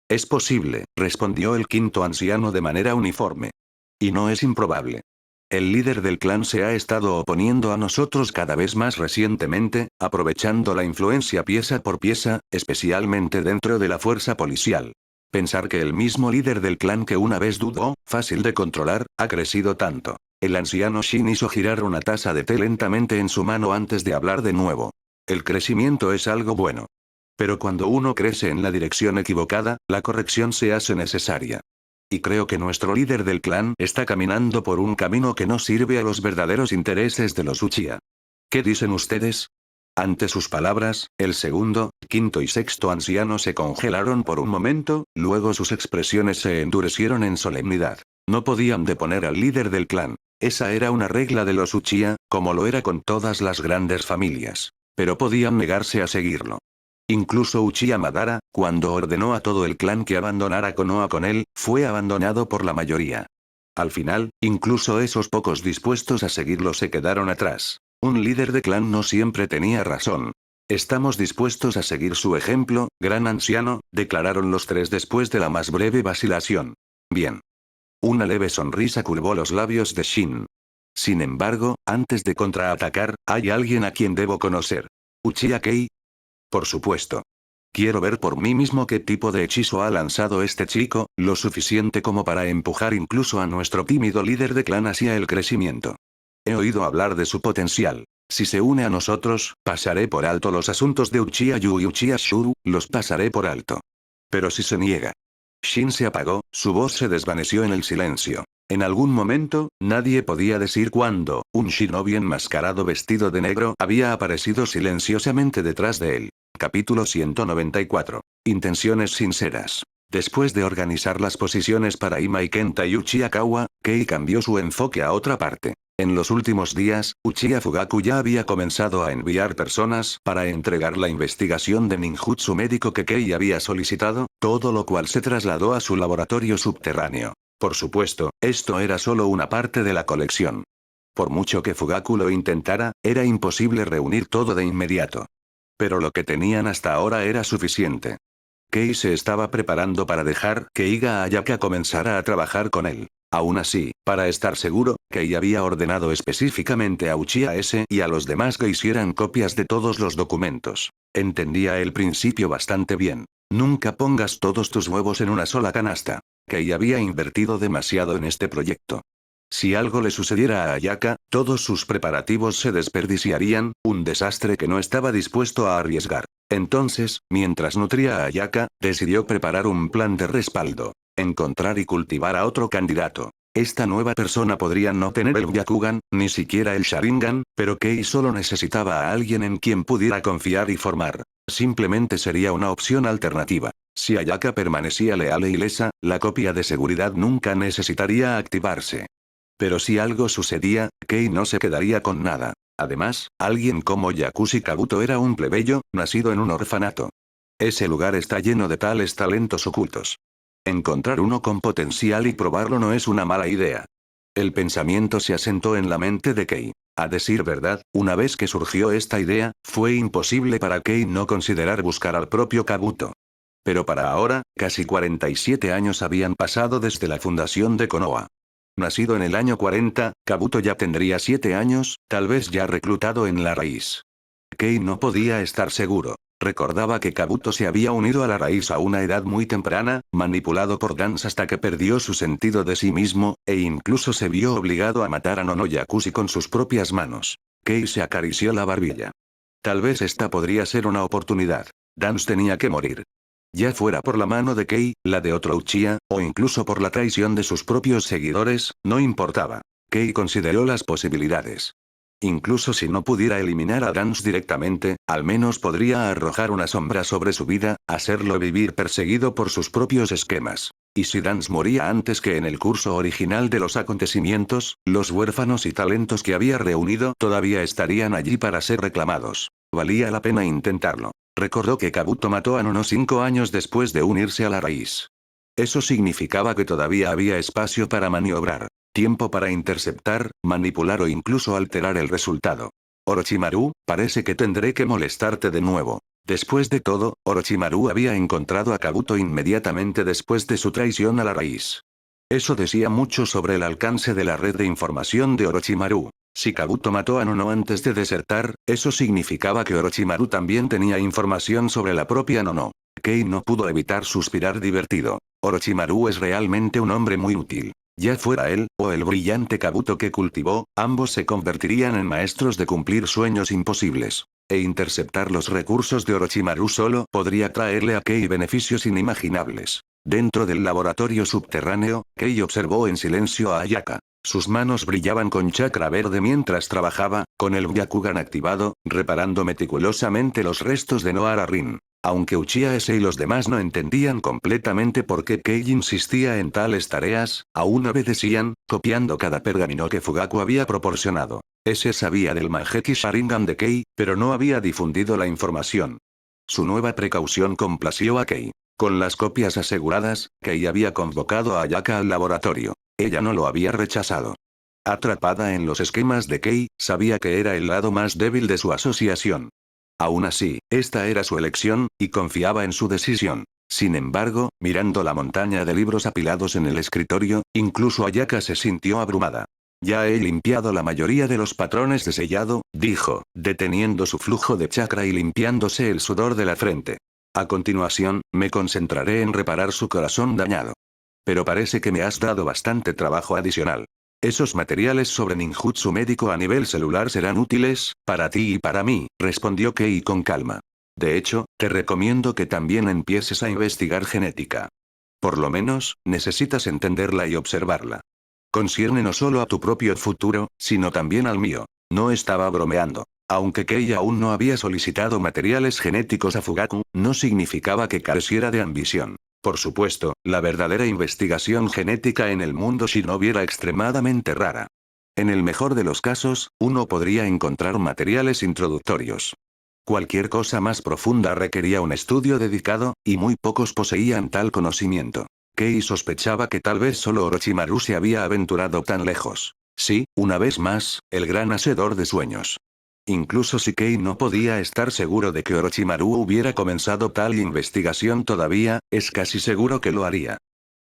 Es posible, respondió el quinto anciano de manera uniforme. Y no es improbable. El líder del clan se ha estado oponiendo a nosotros cada vez más recientemente, aprovechando la influencia pieza por pieza, especialmente dentro de la fuerza policial. Pensar que el mismo líder del clan que una vez dudó, fácil de controlar, ha crecido tanto. El anciano Shin hizo girar una taza de té lentamente en su mano antes de hablar de nuevo. El crecimiento es algo bueno. Pero cuando uno crece en la dirección equivocada, la corrección se hace necesaria. Y creo que nuestro líder del clan está caminando por un camino que no sirve a los verdaderos intereses de los Uchiha. ¿Qué dicen ustedes? Ante sus palabras, el segundo, quinto y sexto anciano se congelaron por un momento, luego sus expresiones se endurecieron en solemnidad. No podían deponer al líder del clan. Esa era una regla de los Uchiha, como lo era con todas las grandes familias. Pero podían negarse a seguirlo. Incluso Uchiha Madara, cuando ordenó a todo el clan que abandonara Konoha con él, fue abandonado por la mayoría. Al final, incluso esos pocos dispuestos a seguirlo se quedaron atrás. Un líder de clan no siempre tenía razón. Estamos dispuestos a seguir su ejemplo, gran anciano, declararon los tres después de la más breve vacilación. Bien. Una leve sonrisa curvó los labios de Shin. Sin embargo, antes de contraatacar, hay alguien a quien debo conocer. ¿Uchiha Kei? Por supuesto. Quiero ver por mí mismo qué tipo de hechizo ha lanzado este chico, lo suficiente como para empujar incluso a nuestro tímido líder de clan hacia el crecimiento. He oído hablar de su potencial. Si se une a nosotros, pasaré por alto los asuntos de Uchiha Yu y Uchiha Shuru, los pasaré por alto. Pero si se niega. Shin se apagó, su voz se desvaneció en el silencio. En algún momento, nadie podía decir cuándo, un shinobi enmascarado vestido de negro había aparecido silenciosamente detrás de él. Capítulo 194. Intenciones sinceras. Después de organizar las posiciones para Ima y Kenta y Uchiha Kawa, Kei cambió su enfoque a otra parte. En los últimos días, Uchiha Fugaku ya había comenzado a enviar personas para entregar la investigación de ninjutsu médico que Kei había solicitado, todo lo cual se trasladó a su laboratorio subterráneo. Por supuesto, esto era solo una parte de la colección. Por mucho que Fugaku lo intentara, era imposible reunir todo de inmediato. Pero lo que tenían hasta ahora era suficiente. Kei se estaba preparando para dejar que Iga Ayaka comenzara a trabajar con él. Aún así, para estar seguro, Kei había ordenado específicamente a Uchiha S y a los demás que hicieran copias de todos los documentos. Entendía el principio bastante bien. Nunca pongas todos tus huevos en una sola canasta. Kei había invertido demasiado en este proyecto. Si algo le sucediera a Ayaka, todos sus preparativos se desperdiciarían, un desastre que no estaba dispuesto a arriesgar. Entonces, mientras nutría a Ayaka, decidió preparar un plan de respaldo. Encontrar y cultivar a otro candidato. Esta nueva persona podría no tener el Byakugan, ni siquiera el Sharingan, pero Kei solo necesitaba a alguien en quien pudiera confiar y formar. Simplemente sería una opción alternativa. Si Ayaka permanecía leal e ilesa, la copia de seguridad nunca necesitaría activarse. Pero si algo sucedía, Kei no se quedaría con nada. Además, alguien como Yakushi Kabuto era un plebeyo, nacido en un orfanato. Ese lugar está lleno de tales talentos ocultos. Encontrar uno con potencial y probarlo no es una mala idea. El pensamiento se asentó en la mente de Kei. A decir verdad, una vez que surgió esta idea, fue imposible para Kei no considerar buscar al propio Kabuto. Pero para ahora, casi 47 años habían pasado desde la fundación de Konoha. Nacido en el año 40, Kabuto ya tendría 7 años, tal vez ya reclutado en la raíz. Kei no podía estar seguro. Recordaba que Kabuto se había unido a la raíz a una edad muy temprana, manipulado por Dance hasta que perdió su sentido de sí mismo, e incluso se vio obligado a matar a Nonoyakushi con sus propias manos. Kei se acarició la barbilla. Tal vez esta podría ser una oportunidad. Dance tenía que morir. Ya fuera por la mano de Kei, la de otro Uchiha, o incluso por la traición de sus propios seguidores, no importaba. Kei consideró las posibilidades. Incluso si no pudiera eliminar a Dance directamente, al menos podría arrojar una sombra sobre su vida, hacerlo vivir perseguido por sus propios esquemas. Y si Dance moría antes que en el curso original de los acontecimientos, los huérfanos y talentos que había reunido todavía estarían allí para ser reclamados. Valía la pena intentarlo. Recordó que Kabuto mató a Nono 5 años después de unirse a la raíz. Eso significaba que todavía había espacio para maniobrar. Tiempo para interceptar, manipular o incluso alterar el resultado. Orochimaru, parece que tendré que molestarte de nuevo. Después de todo, Orochimaru había encontrado a Kabuto inmediatamente después de su traición a la raíz. Eso decía mucho sobre el alcance de la red de información de Orochimaru. Si Kabuto mató a Nono antes de desertar, eso significaba que Orochimaru también tenía información sobre la propia Nono. Kei no pudo evitar suspirar divertido. Orochimaru es realmente un hombre muy útil. Ya fuera él, o el brillante Kabuto que cultivó, ambos se convertirían en maestros de cumplir sueños imposibles. E interceptar los recursos de Orochimaru solo podría traerle a Kei beneficios inimaginables. Dentro del laboratorio subterráneo, Kei observó en silencio a Ayaka. Sus manos brillaban con chakra verde mientras trabajaba, con el Byakugan activado, reparando meticulosamente los restos de Noara Rin. Aunque Uchiha S y los demás no entendían completamente por qué Kei insistía en tales tareas, aún obedecían, copiando cada pergamino que Fugaku había proporcionado. Ese sabía del Mangekyou Sharingan de Kei, pero no había difundido la información. Su nueva precaución complació a Kei. Con las copias aseguradas, Kei había convocado a Ayaka al laboratorio. Ella no lo había rechazado. Atrapada en los esquemas de Kei, sabía que era el lado más débil de su asociación. Aún así, esta era su elección, y confiaba en su decisión. Sin embargo, mirando la montaña de libros apilados en el escritorio, incluso Ayaka se sintió abrumada. Ya he limpiado la mayoría de los patrones de sellado, dijo, deteniendo su flujo de chakra y limpiándose el sudor de la frente. A continuación, me concentraré en reparar su corazón dañado. Pero parece que me has dado bastante trabajo adicional. Esos materiales sobre ninjutsu médico a nivel celular serán útiles, para ti y para mí, respondió Kei con calma. De hecho, te recomiendo que también empieces a investigar genética. Por lo menos, necesitas entenderla y observarla. Concierne no solo a tu propio futuro, sino también al mío. No estaba bromeando. Aunque Kei aún no había solicitado materiales genéticos a Fugaku, no significaba que careciera de ambición. Por supuesto, la verdadera investigación genética en el mundo shinobi era extremadamente rara. En el mejor de los casos, uno podría encontrar materiales introductorios. Cualquier cosa más profunda requería un estudio dedicado, y muy pocos poseían tal conocimiento. Kei sospechaba que tal vez solo Orochimaru se había aventurado tan lejos. Sí, una vez más, el gran hacedor de sueños. Incluso si Kei no podía estar seguro de que Orochimaru hubiera comenzado tal investigación todavía, es casi seguro que lo haría.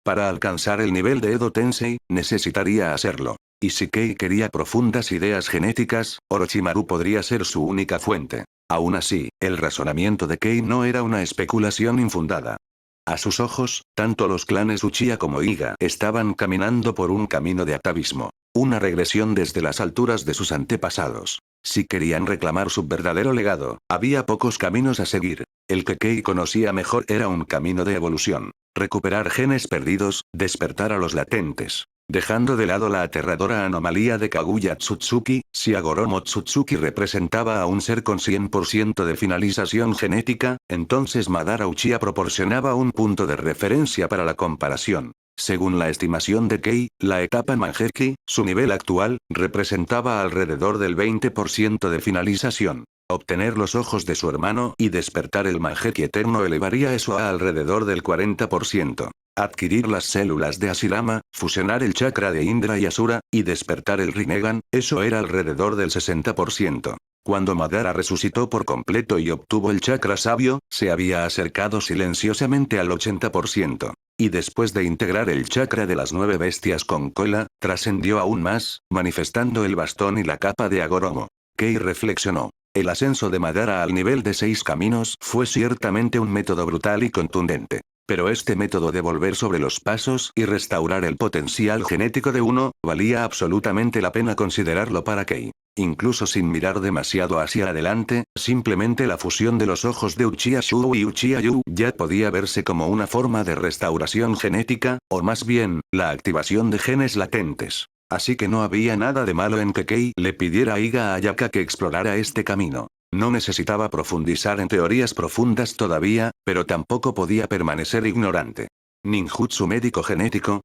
Para alcanzar el nivel de Edo Tensei, necesitaría hacerlo. Y si Kei quería profundas ideas genéticas, Orochimaru podría ser su única fuente. Aún así, el razonamiento de Kei no era una especulación infundada. A sus ojos, tanto los clanes Uchiha como Iga estaban caminando por un camino de atavismo. Una regresión desde las alturas de sus antepasados. Si querían reclamar su verdadero legado, había pocos caminos a seguir. El que Kei conocía mejor era un camino de evolución. Recuperar genes perdidos, despertar a los latentes. Dejando de lado la aterradora anomalía de Kaguya Tsutsuki, si Agoromo Tsutsuki representaba a un ser con 100% de finalización genética, entonces Madara Uchiha proporcionaba un punto de referencia para la comparación. Según la estimación de Kei, la etapa Mangekyou, su nivel actual, representaba alrededor del 20% de finalización. Obtener los ojos de su hermano y despertar el Mangekyou eterno elevaría eso a alrededor del 40%. Adquirir las células de Hashirama, fusionar el chakra de Indra y Asura, y despertar el Rinnegan, eso era alrededor del 60%. Cuando Madara resucitó por completo y obtuvo el chakra sabio, se había acercado silenciosamente al 80%. Y después de integrar el chakra de las 9 bestias con cola, trascendió aún más, manifestando el bastón y la capa de Agoromo. Kei reflexionó. El ascenso de Madara al nivel de 6 caminos fue ciertamente un método brutal y contundente. Pero este método de volver sobre los pasos y restaurar el potencial genético de uno, valía absolutamente la pena considerarlo para Kei. Incluso sin mirar demasiado hacia adelante, simplemente la fusión de los ojos de Uchiha Shuo y Uchiha Yu ya podía verse como una forma de restauración genética, o más bien, la activación de genes latentes. Así que no había nada de malo en que Kei le pidiera a Iga Ayaka que explorara este camino. No necesitaba profundizar en teorías profundas todavía, pero tampoco podía permanecer ignorante. ¿Ninjutsu médico genético?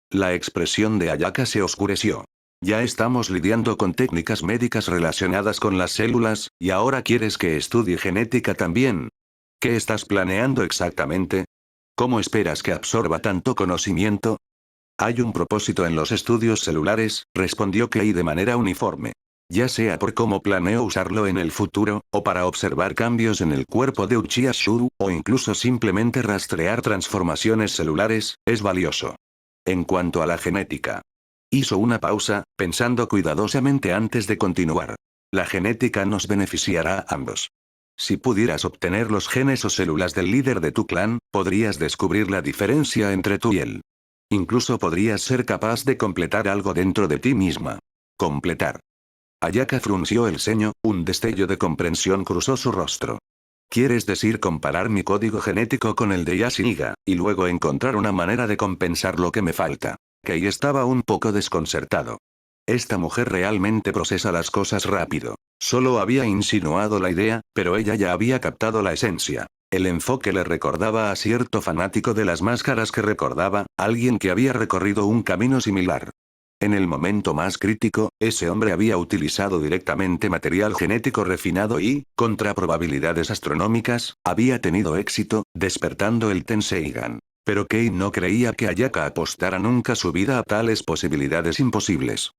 La expresión de Ayaka se oscureció. Ya estamos lidiando con técnicas médicas relacionadas con las células, y ahora quieres que estudie genética también. ¿Qué estás planeando exactamente? ¿Cómo esperas que absorba tanto conocimiento? Hay un propósito en los estudios celulares, respondió Kei de manera uniforme. Ya sea por cómo planeo usarlo en el futuro, o para observar cambios en el cuerpo de Uchiha Shuru, o incluso simplemente rastrear transformaciones celulares, es valioso. En cuanto a la genética. Hizo una pausa, pensando cuidadosamente antes de continuar. La genética nos beneficiará a ambos. Si pudieras obtener los genes o células del líder de tu clan, podrías descubrir la diferencia entre tú y él. Incluso podrías ser capaz de completar algo dentro de ti misma. Completar. Ayaka frunció el ceño, un destello de comprensión cruzó su rostro. ¿Quieres decir comparar mi código genético con el de Yashiniga, y luego encontrar una manera de compensar lo que me falta? Kei estaba un poco desconcertado. Esta mujer realmente procesa las cosas rápido. Solo había insinuado la idea, pero ella ya había captado la esencia. El enfoque le recordaba a cierto fanático de las máscaras que recordaba, alguien que había recorrido un camino similar. En el momento más crítico, ese hombre había utilizado directamente material genético refinado y, contra probabilidades astronómicas, había tenido éxito, despertando el Tenseigan. Pero Kei no creía que Ayaka apostara nunca su vida a tales posibilidades imposibles.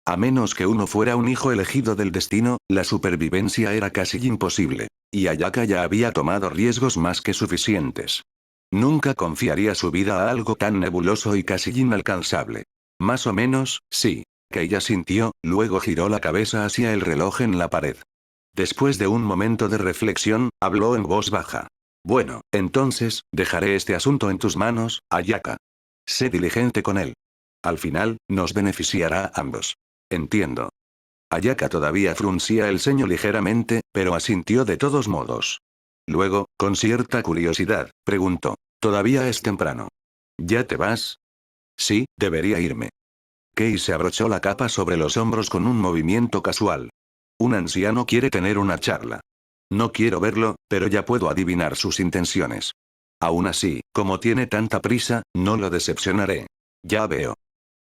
A menos que uno fuera un hijo elegido del destino, la supervivencia era casi imposible. Y Ayaka ya había tomado riesgos más que suficientes. Nunca confiaría su vida a algo tan nebuloso y casi inalcanzable. Más o menos, sí. Que ella sintió, luego giró la cabeza hacia el reloj en la pared. Después de un momento de reflexión, habló en voz baja. Bueno, entonces, dejaré este asunto en tus manos, Ayaka. Sé diligente con él. Al final, nos beneficiará a ambos. Entiendo. Ayaka todavía fruncía el ceño ligeramente, pero asintió de todos modos. Luego, con cierta curiosidad, preguntó. ¿Todavía es temprano? ¿Ya te vas? Sí, debería irme. Kei se abrochó la capa sobre los hombros con un movimiento casual. Un anciano quiere tener una charla. No quiero verlo, pero ya puedo adivinar sus intenciones. Aún así, como tiene tanta prisa, no lo decepcionaré. Ya veo.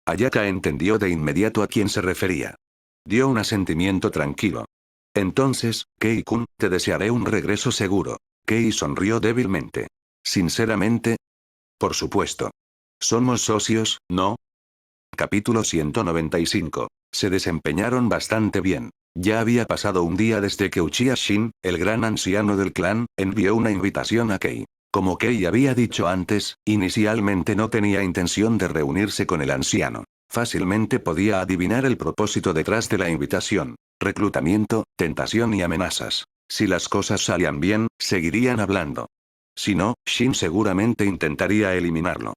Ayaka entendió de inmediato a quién se refería. Dio un asentimiento tranquilo. Entonces, Kei-kun, te desearé un regreso seguro. Kei sonrió débilmente. Sinceramente. Por supuesto. Somos socios, ¿no? Capítulo 195. Se desempeñaron bastante bien. Ya había pasado un día desde que Uchiha Shin, el gran anciano del clan, envió una invitación a Kei. Como Kei había dicho antes, inicialmente no tenía intención de reunirse con el anciano. Fácilmente podía adivinar el propósito detrás de la invitación. Reclutamiento, tentación y amenazas. Si las cosas salían bien, seguirían hablando. Si no, Shin seguramente intentaría eliminarlo.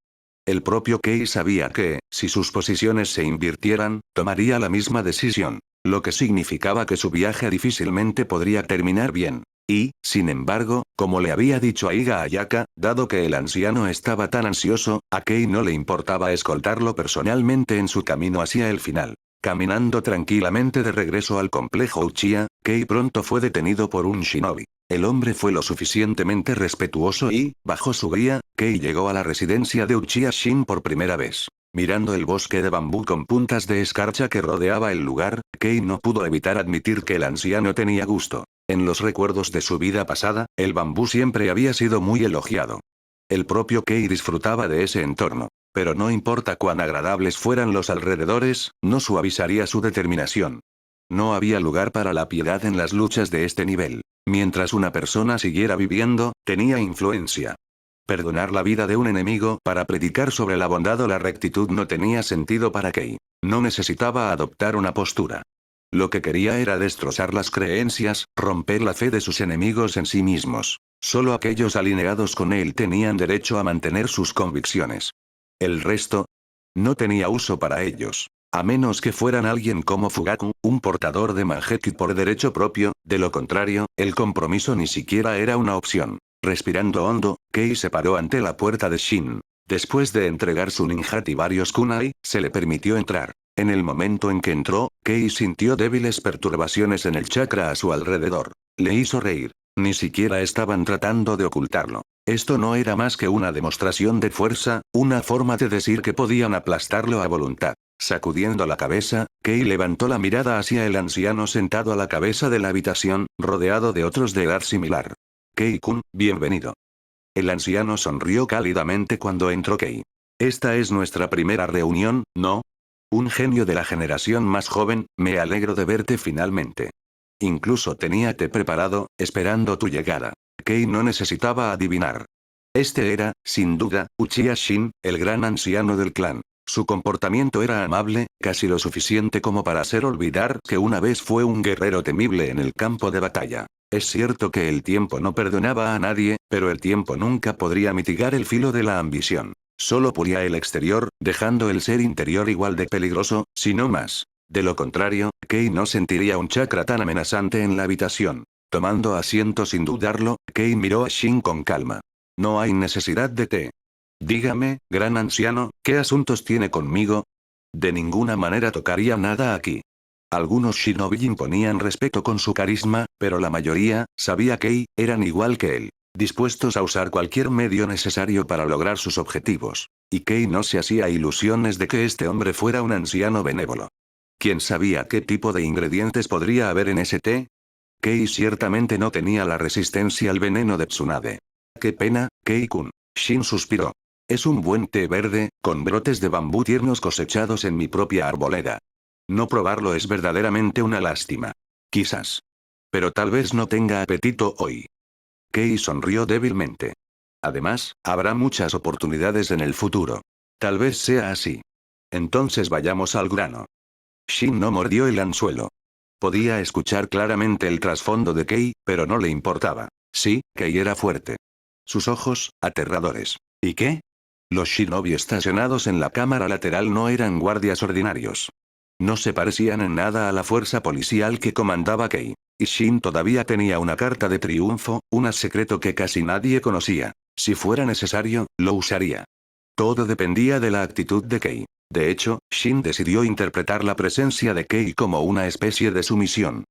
El propio Kei sabía que, si sus posiciones se invirtieran, tomaría la misma decisión. Lo que significaba que su viaje difícilmente podría terminar bien. Y, sin embargo, como le había dicho a Iga Ayaka, dado que el anciano estaba tan ansioso, a Kei no le importaba escoltarlo personalmente en su camino hacia el final. Caminando tranquilamente de regreso al complejo Uchiha, Kei pronto fue detenido por un shinobi. El hombre fue lo suficientemente respetuoso y, bajo su guía, Kei llegó a la residencia de Uchiha Shin por primera vez. Mirando el bosque de bambú con puntas de escarcha que rodeaba el lugar, Kei no pudo evitar admitir que el anciano tenía gusto. En los recuerdos de su vida pasada, el bambú siempre había sido muy elogiado. El propio Kei disfrutaba de ese entorno. Pero no importa cuán agradables fueran los alrededores, no suavizaría su determinación. No había lugar para la piedad en las luchas de este nivel. Mientras una persona siguiera viviendo, tenía influencia. Perdonar la vida de un enemigo para predicar sobre la bondad o la rectitud no tenía sentido para Kei. No necesitaba adoptar una postura. Lo que quería era destrozar las creencias, romper la fe de sus enemigos en sí mismos. Solo aquellos alineados con él tenían derecho a mantener sus convicciones. El resto no tenía uso para ellos. A menos que fueran alguien como Fugaku, un portador de Mangekyou por derecho propio, de lo contrario, el compromiso ni siquiera era una opción. Respirando hondo, Kei se paró ante la puerta de Shin. Después de entregar su ninjat y varios kunai, se le permitió entrar. En el momento en que entró, Kei sintió débiles perturbaciones en el chakra a su alrededor. Le hizo reír. Ni siquiera estaban tratando de ocultarlo. Esto no era más que una demostración de fuerza, una forma de decir que podían aplastarlo a voluntad. Sacudiendo la cabeza, Kei levantó la mirada hacia el anciano sentado a la cabeza de la habitación, rodeado de otros de edad similar. Kei-kun, bienvenido. El anciano sonrió cálidamente cuando entró Kei. Esta es nuestra primera reunión, ¿no? Un genio de la generación más joven, me alegro de verte finalmente. Incluso tenía té preparado, esperando tu llegada. Kei no necesitaba adivinar. Este era, sin duda, Uchiha Shin, el gran anciano del clan. Su comportamiento era amable, casi lo suficiente como para hacer olvidar que una vez fue un guerrero temible en el campo de batalla. Es cierto que el tiempo no perdonaba a nadie, pero el tiempo nunca podría mitigar el filo de la ambición. Solo pulía el exterior, dejando el ser interior igual de peligroso, si no más. De lo contrario, Kei no sentiría un chakra tan amenazante en la habitación. Tomando asiento sin dudarlo, Kei miró a Shin con calma. No hay necesidad de té. Dígame, gran anciano, ¿qué asuntos tiene conmigo? De ninguna manera tocaría nada aquí. Algunos shinobi imponían respeto con su carisma, pero la mayoría, sabía Kei, eran igual que él. Dispuestos a usar cualquier medio necesario para lograr sus objetivos. Y Kei no se hacía ilusiones de que este hombre fuera un anciano benévolo. ¿Quién sabía qué tipo de ingredientes podría haber en ese té? Kei ciertamente no tenía la resistencia al veneno de Tsunade. Qué pena, Kei-kun. Shin suspiró. Es un buen té verde, con brotes de bambú tiernos cosechados en mi propia arboleda. No probarlo es verdaderamente una lástima. Quizás. Pero tal vez no tenga apetito hoy. Kei sonrió débilmente. Además, habrá muchas oportunidades en el futuro. Tal vez sea así. Entonces vayamos al grano. Shin no mordió el anzuelo. Podía escuchar claramente el trasfondo de Kei, pero no le importaba. Sí, Kei era fuerte. Sus ojos, aterradores. ¿Y qué? Los shinobi estacionados en la cámara lateral no eran guardias ordinarios. No se parecían en nada a la fuerza policial que comandaba Kei. Y Shin todavía tenía una carta de triunfo, un secreto que casi nadie conocía. Si fuera necesario, lo usaría. Todo dependía de la actitud de Kei. De hecho, Shin decidió interpretar la presencia de Kei como una especie de sumisión.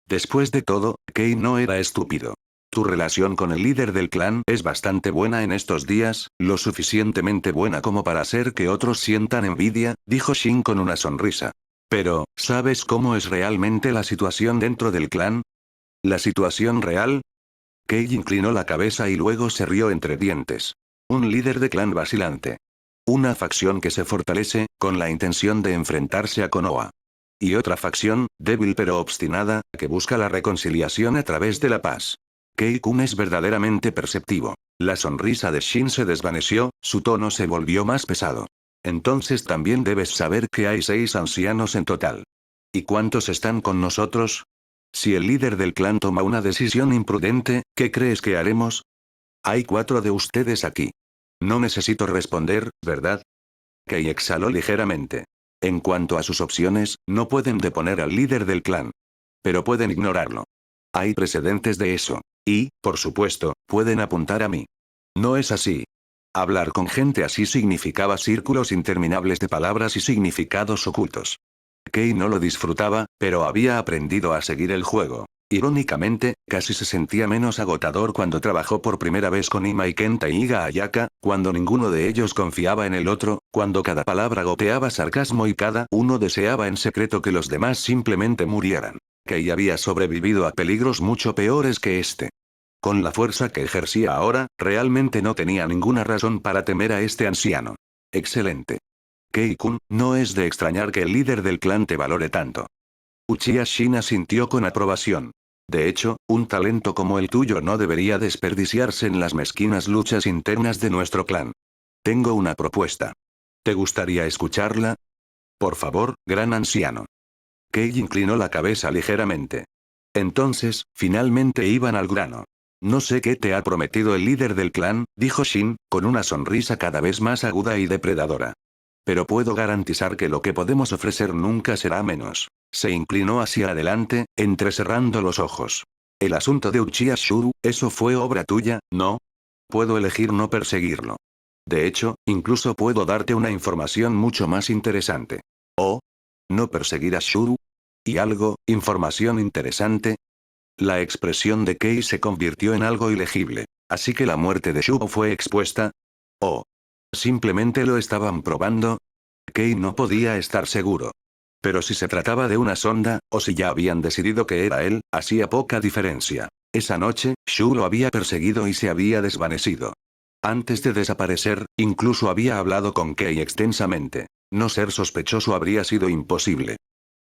Después de todo, Kei no era estúpido. Tu relación con el líder del clan es bastante buena en estos días, lo suficientemente buena como para hacer que otros sientan envidia, dijo Shin con una sonrisa. Pero, ¿sabes cómo es realmente la situación dentro del clan? ¿La situación real? Kei inclinó la cabeza y luego se rió entre dientes. Un líder de clan vacilante. Una facción que se fortalece, con la intención de enfrentarse a Konoha. Y otra facción, débil pero obstinada, que busca la reconciliación a través de la paz. Kei-kun es verdaderamente perceptivo. La sonrisa de Shin se desvaneció, su tono se volvió más pesado. Entonces también debes saber que hay 6 ancianos en total. ¿Y cuántos están con nosotros? Si el líder del clan toma una decisión imprudente, ¿qué crees que haremos? Hay 4 de ustedes aquí. No necesito responder, ¿verdad? Kei exhaló ligeramente. En cuanto a sus opciones, no pueden deponer al líder del clan. Pero pueden ignorarlo. Hay precedentes de eso. Y, por supuesto, pueden apuntar a mí. No es así. Hablar con gente así significaba círculos interminables de palabras y significados ocultos. Kei no lo disfrutaba, pero había aprendido a seguir el juego. Irónicamente, casi se sentía menos agotador cuando trabajó por primera vez con Ima y Kenta y Iga Ayaka, cuando ninguno de ellos confiaba en el otro, cuando cada palabra goteaba sarcasmo y cada uno deseaba en secreto que los demás simplemente murieran. Kei había sobrevivido a peligros mucho peores que este. Con la fuerza que ejercía ahora, realmente no tenía ninguna razón para temer a este anciano. Excelente. Kei-kun, no es de extrañar que el líder del clan te valore tanto. Uchiha Shin asintió con aprobación. De hecho, un talento como el tuyo no debería desperdiciarse en las mezquinas luchas internas de nuestro clan. Tengo una propuesta. ¿Te gustaría escucharla? Por favor, gran anciano. Kei inclinó la cabeza ligeramente. Entonces, finalmente iban al grano. No sé qué te ha prometido el líder del clan, dijo Shin, con una sonrisa cada vez más aguda y depredadora. Pero puedo garantizar que lo que podemos ofrecer nunca será menos. Se inclinó hacia adelante, entrecerrando los ojos. El asunto de Uchiha Shuru, eso fue obra tuya, ¿no? Puedo elegir no perseguirlo. De hecho, incluso puedo darte una información mucho más interesante. ¿Oh? ¿No perseguir a Shuru? ¿Y algo, información interesante? La expresión de Kei se convirtió en algo ilegible. ¿Así que la muerte de Shuo fue expuesta? ¿O simplemente lo estaban probando? Kei no podía estar seguro. Pero si se trataba de una sonda, o si ya habían decidido que era él, hacía poca diferencia. Esa noche, Shu lo había perseguido y se había desvanecido. Antes de desaparecer, incluso había hablado con Kei extensamente. No ser sospechoso habría sido imposible.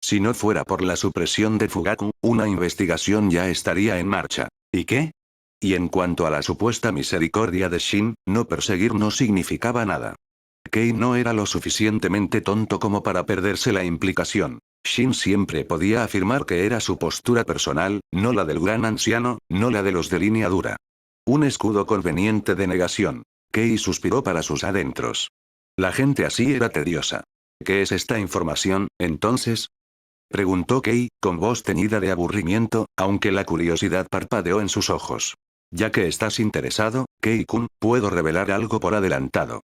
Si no fuera por la supresión de Fugaku, una investigación ya estaría en marcha. ¿Y qué? Y en cuanto a la supuesta misericordia de Shin, no perseguir no significaba nada. Kei no era lo suficientemente tonto como para perderse la implicación. Shin siempre podía afirmar que era su postura personal, no la del gran anciano, no la de los de línea dura. Un escudo conveniente de negación. Kei suspiró para sus adentros. La gente así era tediosa. ¿Qué es esta información, entonces? Preguntó Kei, con voz teñida de aburrimiento, aunque la curiosidad parpadeó en sus ojos. Ya que estás interesado, Kei-kun, puedo revelar algo por adelantado.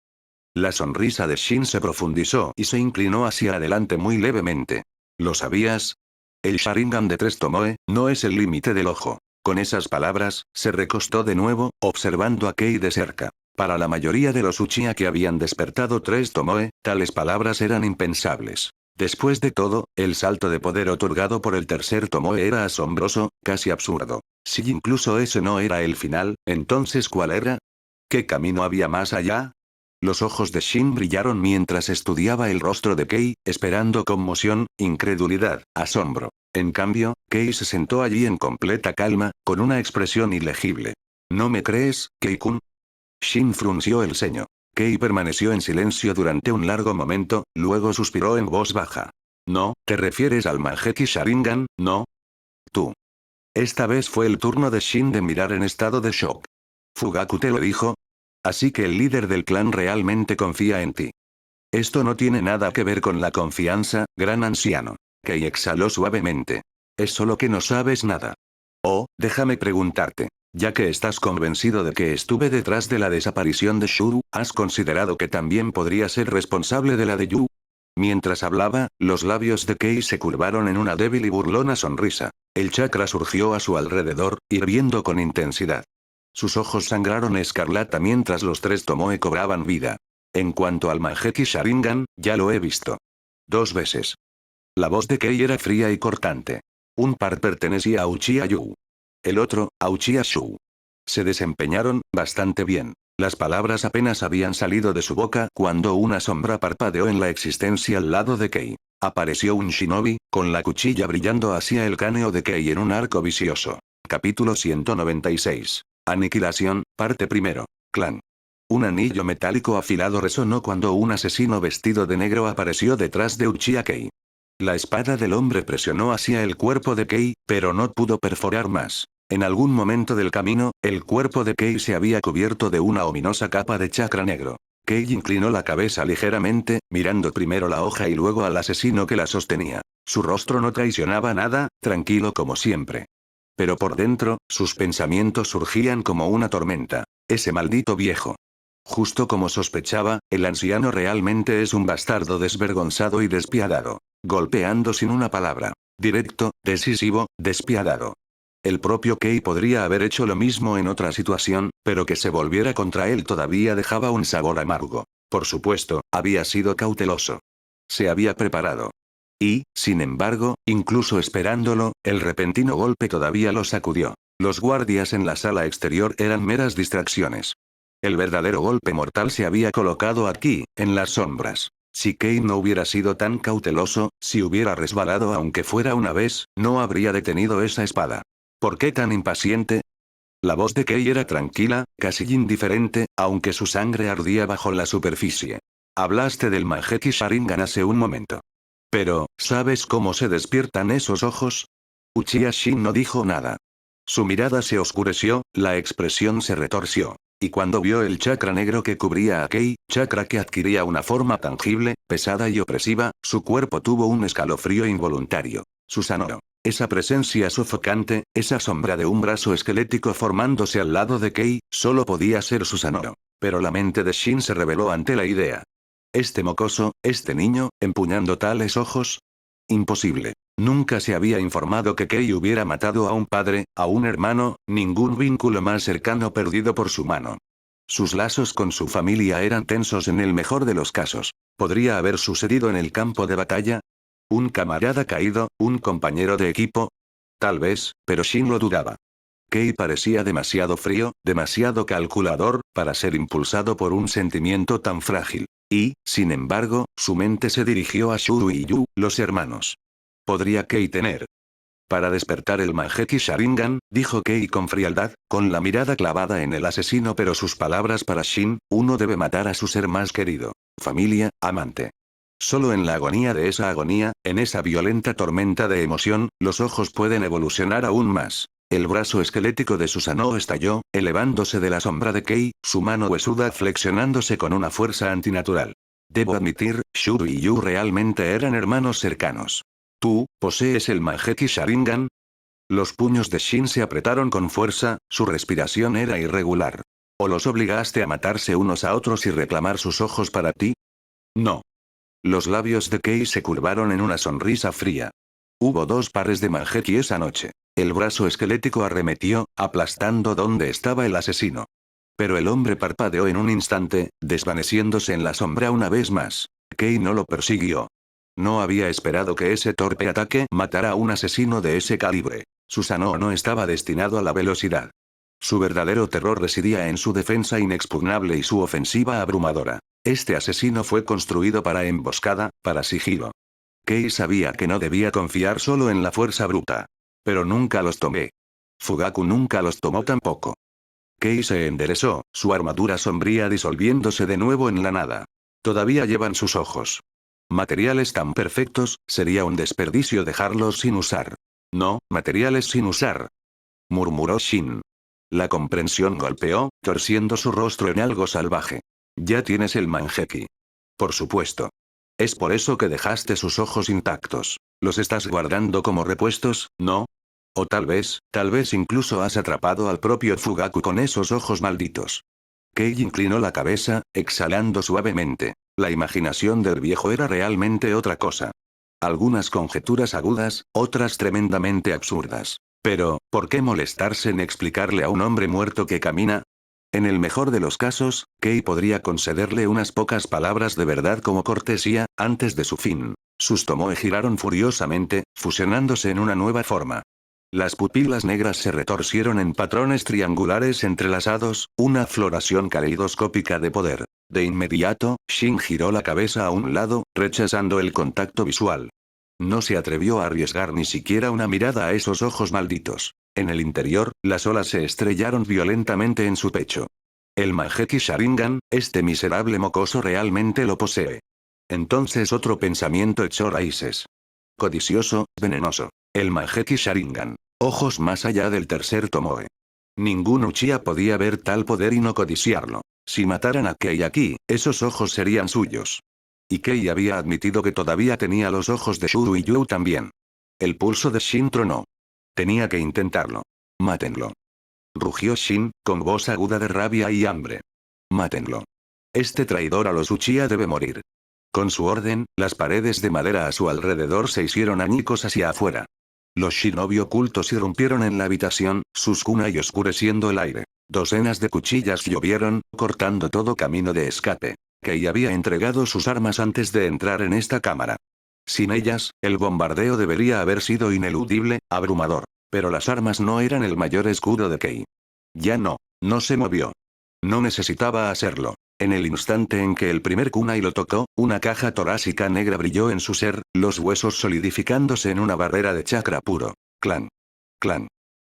La sonrisa de Shin se profundizó y se inclinó hacia adelante muy levemente. ¿Lo sabías? El Sharingan de 3 Tomoe, no es el límite del ojo. Con esas palabras, se recostó de nuevo, observando a Kei de cerca. Para la mayoría de los Uchiha que habían despertado 3 Tomoe, tales palabras eran impensables. Después de todo, el salto de poder otorgado por el tercer Tomoe era asombroso, casi absurdo. Si incluso ese no era el final, entonces ¿cuál era? ¿Qué camino había más allá? Los ojos de Shin brillaron mientras estudiaba el rostro de Kei, esperando conmoción, incredulidad, asombro. En cambio, Kei se sentó allí en completa calma, con una expresión ilegible. ¿No me crees, Kei-kun? Shin frunció el ceño. Kei permaneció en silencio durante un largo momento, luego suspiró en voz baja. ¿No, te refieres al Mangekyou Sharingan, no? Tú. Esta vez fue el turno de Shin de mirar en estado de shock. ¿Fugaku te lo dijo? Así que el líder del clan realmente confía en ti. Esto no tiene nada que ver con la confianza, gran anciano. Kei exhaló suavemente. Es solo que no sabes nada. Oh, déjame preguntarte. Ya que estás convencido de que estuve detrás de la desaparición de Shuru, ¿has considerado que también podría ser responsable de la de Yu? Mientras hablaba, los labios de Kei se curvaron en una débil y burlona sonrisa. El chakra surgió a su alrededor, hirviendo con intensidad. Sus ojos sangraron escarlata mientras los 3 Tomoe cobraban vida. En cuanto al Mangekyou Sharingan, ya lo he visto. 2 veces. La voz de Kei era fría y cortante. Un par pertenecía a Uchiha Yu. El otro, a Uchiha Shu. Se desempeñaron bastante bien. Las palabras apenas habían salido de su boca cuando una sombra parpadeó en la existencia al lado de Kei. Apareció un shinobi, con la cuchilla brillando hacia el cráneo de Kei en un arco vicioso. Capítulo 196. Aniquilación, parte primero. Clan. Un anillo metálico afilado resonó cuando un asesino vestido de negro apareció detrás de Uchiha Kei. La espada del hombre presionó hacia el cuerpo de Kei, pero no pudo perforar más. En algún momento del camino, el cuerpo de Kei se había cubierto de una ominosa capa de chakra negro. Kei inclinó la cabeza ligeramente, mirando primero la hoja y luego al asesino que la sostenía. Su rostro no traicionaba nada, tranquilo como siempre. Pero por dentro, sus pensamientos surgían como una tormenta. Ese maldito viejo. Justo como sospechaba, el anciano realmente es un bastardo desvergonzado y despiadado. Golpeando sin una palabra. Directo, decisivo, despiadado. El propio Kei podría haber hecho lo mismo en otra situación, pero que se volviera contra él todavía dejaba un sabor amargo. Por supuesto, había sido cauteloso. Se había preparado. Y, sin embargo, incluso esperándolo, el repentino golpe todavía lo sacudió. Los guardias en la sala exterior eran meras distracciones. El verdadero golpe mortal se había colocado aquí, en las sombras. Si Kei no hubiera sido tan cauteloso, si hubiera resbalado aunque fuera una vez, no habría detenido esa espada. ¿Por qué tan impaciente? La voz de Kei era tranquila, casi indiferente, aunque su sangre ardía bajo la superficie. Hablaste del Mangekyou Sharingan hace un momento. Pero, ¿sabes cómo se despiertan esos ojos? Uchiha Shin no dijo nada. Su mirada se oscureció, la expresión se retorció. Y cuando vio el chakra negro que cubría a Kei, chakra que adquiría una forma tangible, pesada y opresiva, su cuerpo tuvo un escalofrío involuntario. Susanoo. Esa presencia sofocante, esa sombra de un brazo esquelético formándose al lado de Kei, solo podía ser Susanoo. Pero la mente de Shin se rebeló ante la idea. Este mocoso, este niño, empuñando tales ojos. Imposible. Nunca se había informado que Kei hubiera matado a un padre, a un hermano, ningún vínculo más cercano perdido por su mano. Sus lazos con su familia eran tensos en el mejor de los casos. ¿Podría haber sucedido en el campo de batalla? ¿Un camarada caído, un compañero de equipo? Tal vez, pero Shin lo dudaba. Kei parecía demasiado frío, demasiado calculador, para ser impulsado por un sentimiento tan frágil. Y, sin embargo, su mente se dirigió a Shuru y Yu, los hermanos. ¿Podría Kei tener? Para despertar el Manjeki Sharingan, dijo Kei con frialdad, con la mirada clavada en el asesino, pero sus palabras para Shin: uno debe matar a su ser más querido. Familia, amante. Solo en la agonía de esa agonía, en esa violenta tormenta de emoción, los ojos pueden evolucionar aún más. El brazo esquelético de Susanoo estalló, elevándose de la sombra de Kei, su mano huesuda flexionándose con una fuerza antinatural. Debo admitir, Shuru y Yu realmente eran hermanos cercanos. ¿Tú, posees el Manjeki Sharingan? Los puños de Shin se apretaron con fuerza, su respiración era irregular. ¿O los obligaste a matarse unos a otros y reclamar sus ojos para ti? No. Los labios de Kei se curvaron en una sonrisa fría. Hubo dos pares de Manjeki esa noche. El brazo esquelético arremetió, aplastando donde estaba el asesino. Pero el hombre parpadeó en un instante, desvaneciéndose en la sombra una vez más. Kei no lo persiguió. No había esperado que ese torpe ataque matara a un asesino de ese calibre. Susanoo no estaba destinado a la velocidad. Su verdadero terror residía en su defensa inexpugnable y su ofensiva abrumadora. Este asesino fue construido para emboscada, para sigilo. Kei sabía que no debía confiar solo en la fuerza bruta. Pero nunca los tomé. Fugaku nunca los tomó tampoco. Kei se enderezó, su armadura sombría disolviéndose de nuevo en la nada. Todavía llevan sus ojos. Materiales tan perfectos, sería un desperdicio dejarlos sin usar. No, materiales sin usar. Murmuró Shin. La comprensión golpeó, torciendo su rostro en algo salvaje. Ya tienes el Manjeki. Por supuesto. Es por eso que dejaste sus ojos intactos. Los estás guardando como repuestos, ¿no? O tal vez incluso has atrapado al propio Fugaku con esos ojos malditos. Kei inclinó la cabeza, exhalando suavemente. La imaginación del viejo era realmente otra cosa. Algunas conjeturas agudas, otras tremendamente absurdas. Pero, ¿por qué molestarse en explicarle a un hombre muerto que camina? En el mejor de los casos, Kei podría concederle unas pocas palabras de verdad como cortesía, antes de su fin. Sus tomoe giraron furiosamente, fusionándose en una nueva forma. Las pupilas negras se retorcieron en patrones triangulares entrelazados, una floración caleidoscópica de poder. De inmediato, Shin giró la cabeza a un lado, rechazando el contacto visual. No se atrevió a arriesgar ni siquiera una mirada a esos ojos malditos. En el interior, las olas se estrellaron violentamente en su pecho. El Manjeki Sharingan, este miserable mocoso realmente lo posee. Entonces otro pensamiento echó raíces. Codicioso, venenoso. El Manjeki Sharingan. Ojos más allá del tercer tomoe. Ningún Uchiha podía ver tal poder y no codiciarlo. Si mataran a Kei aquí, esos ojos serían suyos. Y Kei había admitido que todavía tenía los ojos de Shuru y Yu también. El pulso de Shin tronó. Tenía que intentarlo. Mátenlo. Rugió Shin, con voz aguda de rabia y hambre. Mátenlo. Este traidor a los Uchiha debe morir. Con su orden, las paredes de madera a su alrededor se hicieron añicos hacia afuera. Los shinobi ocultos irrumpieron en la habitación, sus kunai oscureciendo el aire. Docenas de cuchillas llovieron, cortando todo camino de escape. Kei había entregado sus armas antes de entrar en esta cámara. Sin ellas, el bombardeo debería haber sido ineludible, abrumador. Pero las armas no eran el mayor escudo de Kei. Ya no se movió. No necesitaba hacerlo. En el instante en que el primer kunai lo tocó, una caja torácica negra brilló en su ser, los huesos solidificándose en una barrera de chakra puro. Clan. Clan.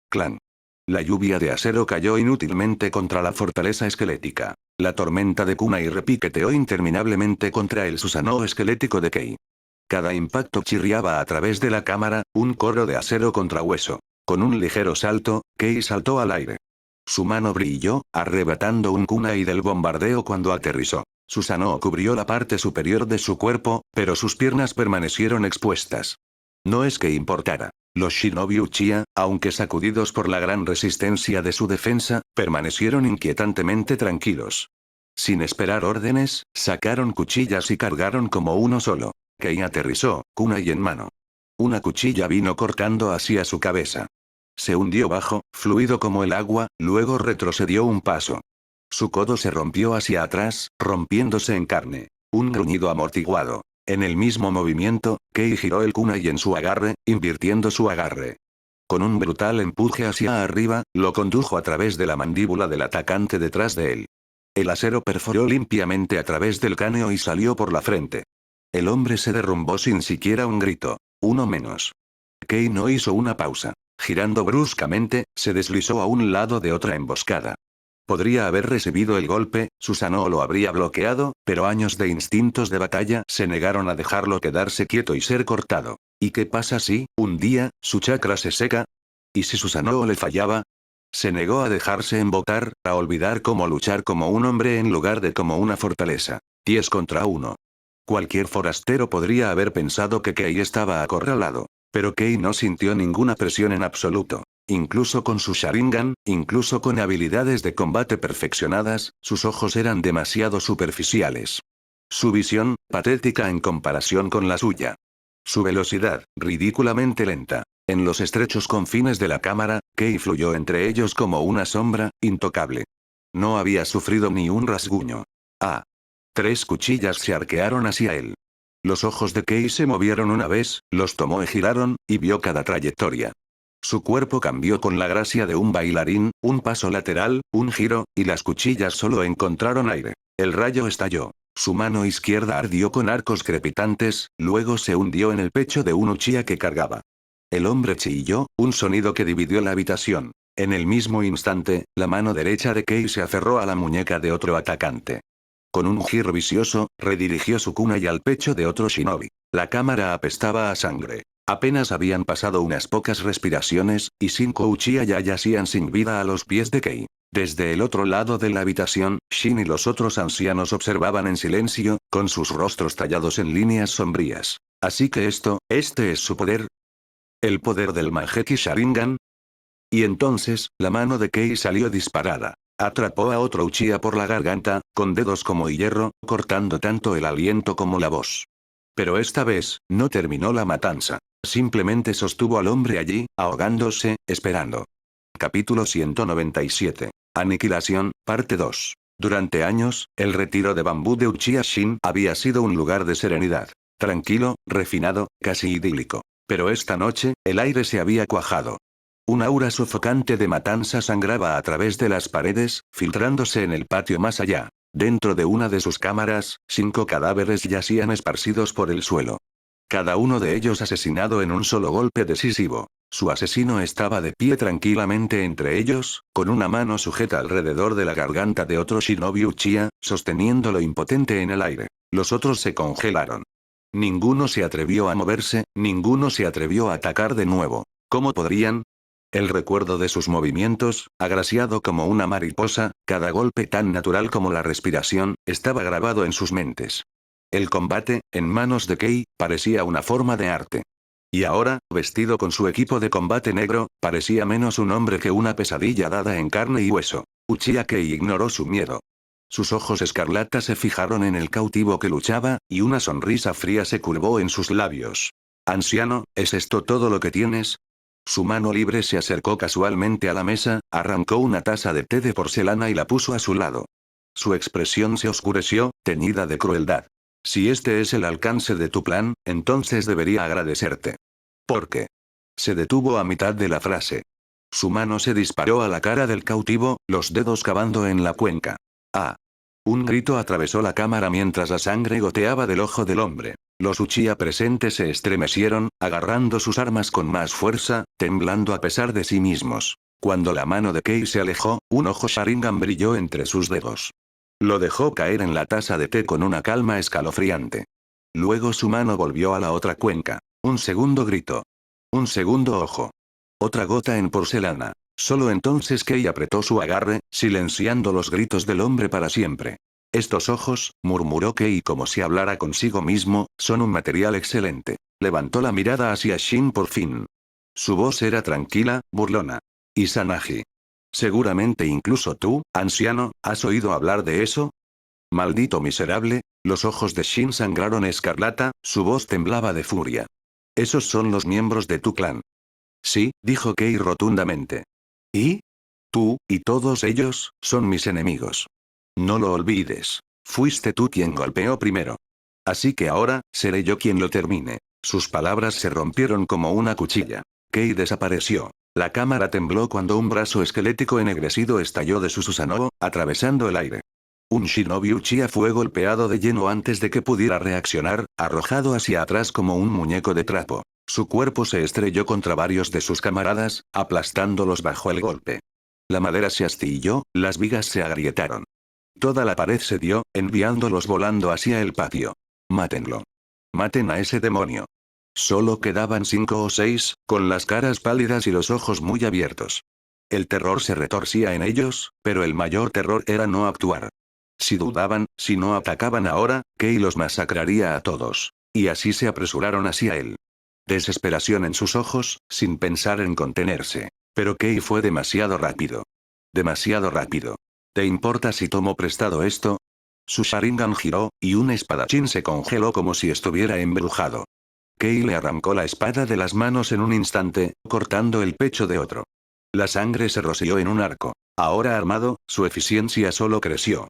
Clan. La lluvia de acero cayó inútilmente contra la fortaleza esquelética. La tormenta de kunai repiqueteó interminablemente contra el Susanoo esquelético de Kei. Cada impacto chirriaba a través de la cámara, un coro de acero contra hueso. Con un ligero salto, Kei saltó al aire. Su mano brilló, arrebatando un kunai del bombardeo cuando aterrizó. Susanoo cubrió la parte superior de su cuerpo, pero sus piernas permanecieron expuestas. No es que importara. Los shinobi Uchiha, aunque sacudidos por la gran resistencia de su defensa, permanecieron inquietantemente tranquilos. Sin esperar órdenes, sacaron cuchillas y cargaron como uno solo. Kei aterrizó, kunai en mano. Una cuchilla vino cortando hacia su cabeza. Se hundió bajo, fluido como el agua, luego retrocedió un paso. Su codo se rompió hacia atrás, rompiéndose en carne. Un gruñido amortiguado. En el mismo movimiento, Kei giró el kunai en su agarre, invirtiendo su agarre. Con un brutal empuje hacia arriba, lo condujo a través de la mandíbula del atacante detrás de él. El acero perforó limpiamente a través del cráneo y salió por la frente. El hombre se derrumbó sin siquiera un grito. Uno menos. Kei no hizo una pausa. Girando bruscamente, se deslizó a un lado de otra emboscada. Podría haber recibido el golpe, Susanoo lo habría bloqueado, pero años de instintos de batalla se negaron a dejarlo quedarse quieto y ser cortado. ¿Y qué pasa si, un día, su chakra se seca? ¿Y si Susanoo le fallaba? Se negó a dejarse embotar, a olvidar cómo luchar como un hombre en lugar de como una fortaleza. 10 contra 1. Cualquier forastero podría haber pensado que Kei estaba acorralado. Pero Kei no sintió ninguna presión en absoluto. Incluso con su Sharingan, incluso con habilidades de combate perfeccionadas, sus ojos eran demasiado superficiales. Su visión, patética en comparación con la suya. Su velocidad, ridículamente lenta. En los estrechos confines de la cámara, Kei fluyó entre ellos como una sombra, intocable. No había sufrido ni un rasguño. Ah. 3 cuchillas se arquearon hacia él. Los ojos de Kei se movieron una vez, los tomó y giraron, y vio cada trayectoria. Su cuerpo cambió con la gracia de un bailarín, un paso lateral, un giro, y las cuchillas solo encontraron aire. El rayo estalló. Su mano izquierda ardió con arcos crepitantes, luego se hundió en el pecho de un Uchiha que cargaba. El hombre chilló, un sonido que dividió la habitación. En el mismo instante, la mano derecha de Kei se aferró a la muñeca de otro atacante. Con un giro vicioso, redirigió su kunai al pecho de otro shinobi. La cámara apestaba a sangre. Apenas habían pasado unas pocas respiraciones, y 5 Uchiha ya yacían sin vida a los pies de Kei. Desde el otro lado de la habitación, Shin y los otros ancianos observaban en silencio, con sus rostros tallados en líneas sombrías. Así que este es su poder. ¿El poder del Mangekyou Sharingan? Y entonces, la mano de Kei salió disparada. Atrapó a otro Uchiha por la garganta, con dedos como hierro, cortando tanto el aliento como la voz. Pero esta vez, no terminó la matanza. Simplemente sostuvo al hombre allí, ahogándose, esperando. Capítulo 197. Aniquilación, parte 2. Durante años, el retiro de bambú de Uchiha Shin había sido un lugar de serenidad. Tranquilo, refinado, casi idílico. Pero esta noche, el aire se había cuajado. Un aura sofocante de matanza sangraba a través de las paredes, filtrándose en el patio más allá. Dentro de una de sus cámaras, 5 cadáveres yacían esparcidos por el suelo. Cada uno de ellos asesinado en un solo golpe decisivo. Su asesino estaba de pie tranquilamente entre ellos, con una mano sujeta alrededor de la garganta de otro shinobi Uchiha, sosteniéndolo impotente en el aire. Los otros se congelaron. Ninguno se atrevió a moverse, ninguno se atrevió a atacar de nuevo. ¿Cómo podrían? El recuerdo de sus movimientos, agraciado como una mariposa, cada golpe tan natural como la respiración, estaba grabado en sus mentes. El combate, en manos de Kei, parecía una forma de arte. Y ahora, vestido con su equipo de combate negro, parecía menos un hombre que una pesadilla dada en carne y hueso. Uchiha Kei ignoró su miedo. Sus ojos escarlata se fijaron en el cautivo que luchaba, y una sonrisa fría se curvó en sus labios. Anciano, ¿es esto todo lo que tienes? Su mano libre se acercó casualmente a la mesa, arrancó una taza de té de porcelana y la puso a su lado. Su expresión se oscureció, teñida de crueldad. Si este es el alcance de tu plan, entonces debería agradecerte. ¿Por qué? Se detuvo a mitad de la frase. Su mano se disparó a la cara del cautivo, los dedos cavando en la cuenca. ¡Ah! Un grito atravesó la cámara mientras la sangre goteaba del ojo del hombre. Los Uchiha presentes se estremecieron, agarrando sus armas con más fuerza, temblando a pesar de sí mismos. Cuando la mano de Kei se alejó, un ojo Sharingan brilló entre sus dedos. Lo dejó caer en la taza de té con una calma escalofriante. Luego su mano volvió a la otra cuenca. Un segundo grito. Un segundo ojo. Otra gota en porcelana. Solo entonces Kei apretó su agarre, silenciando los gritos del hombre para siempre. Estos ojos, murmuró Kei como si hablara consigo mismo, son un material excelente. Levantó la mirada hacia Shin por fin. Su voz era tranquila, burlona. Izanagi. Seguramente incluso tú, anciano, ¿has oído hablar de eso? Maldito miserable, los ojos de Shin sangraron escarlata, su voz temblaba de furia. Esos son los miembros de tu clan. Sí, dijo Kei rotundamente. ¿Y? Tú, y todos ellos, son mis enemigos. No lo olvides. Fuiste tú quien golpeó primero. Así que ahora, seré yo quien lo termine. Sus palabras se rompieron como una cuchilla. Kei desapareció. La cámara tembló cuando un brazo esquelético ennegrecido estalló de su Susanoo, atravesando el aire. Un shinobi Uchiha fue golpeado de lleno antes de que pudiera reaccionar, arrojado hacia atrás como un muñeco de trapo. Su cuerpo se estrelló contra varios de sus camaradas, aplastándolos bajo el golpe. La madera se astilló, las vigas se agrietaron. Toda la pared se dio, enviándolos volando hacia el patio. Mátenlo. Maten a ese demonio. Solo quedaban 5 o 6, con las caras pálidas y los ojos muy abiertos. El terror se retorcía en ellos, pero el mayor terror era no actuar. Si dudaban, si no atacaban ahora, Kei los masacraría a todos. Y así se apresuraron hacia él. Desesperación en sus ojos, sin pensar en contenerse. Pero Kei fue demasiado rápido. Demasiado rápido. ¿Te importa si tomo prestado esto? Su Sharingan giró, y un espadachín se congeló como si estuviera embrujado. Kei le arrancó la espada de las manos en un instante, cortando el pecho de otro. La sangre se roció en un arco. Ahora armado, su eficiencia solo creció.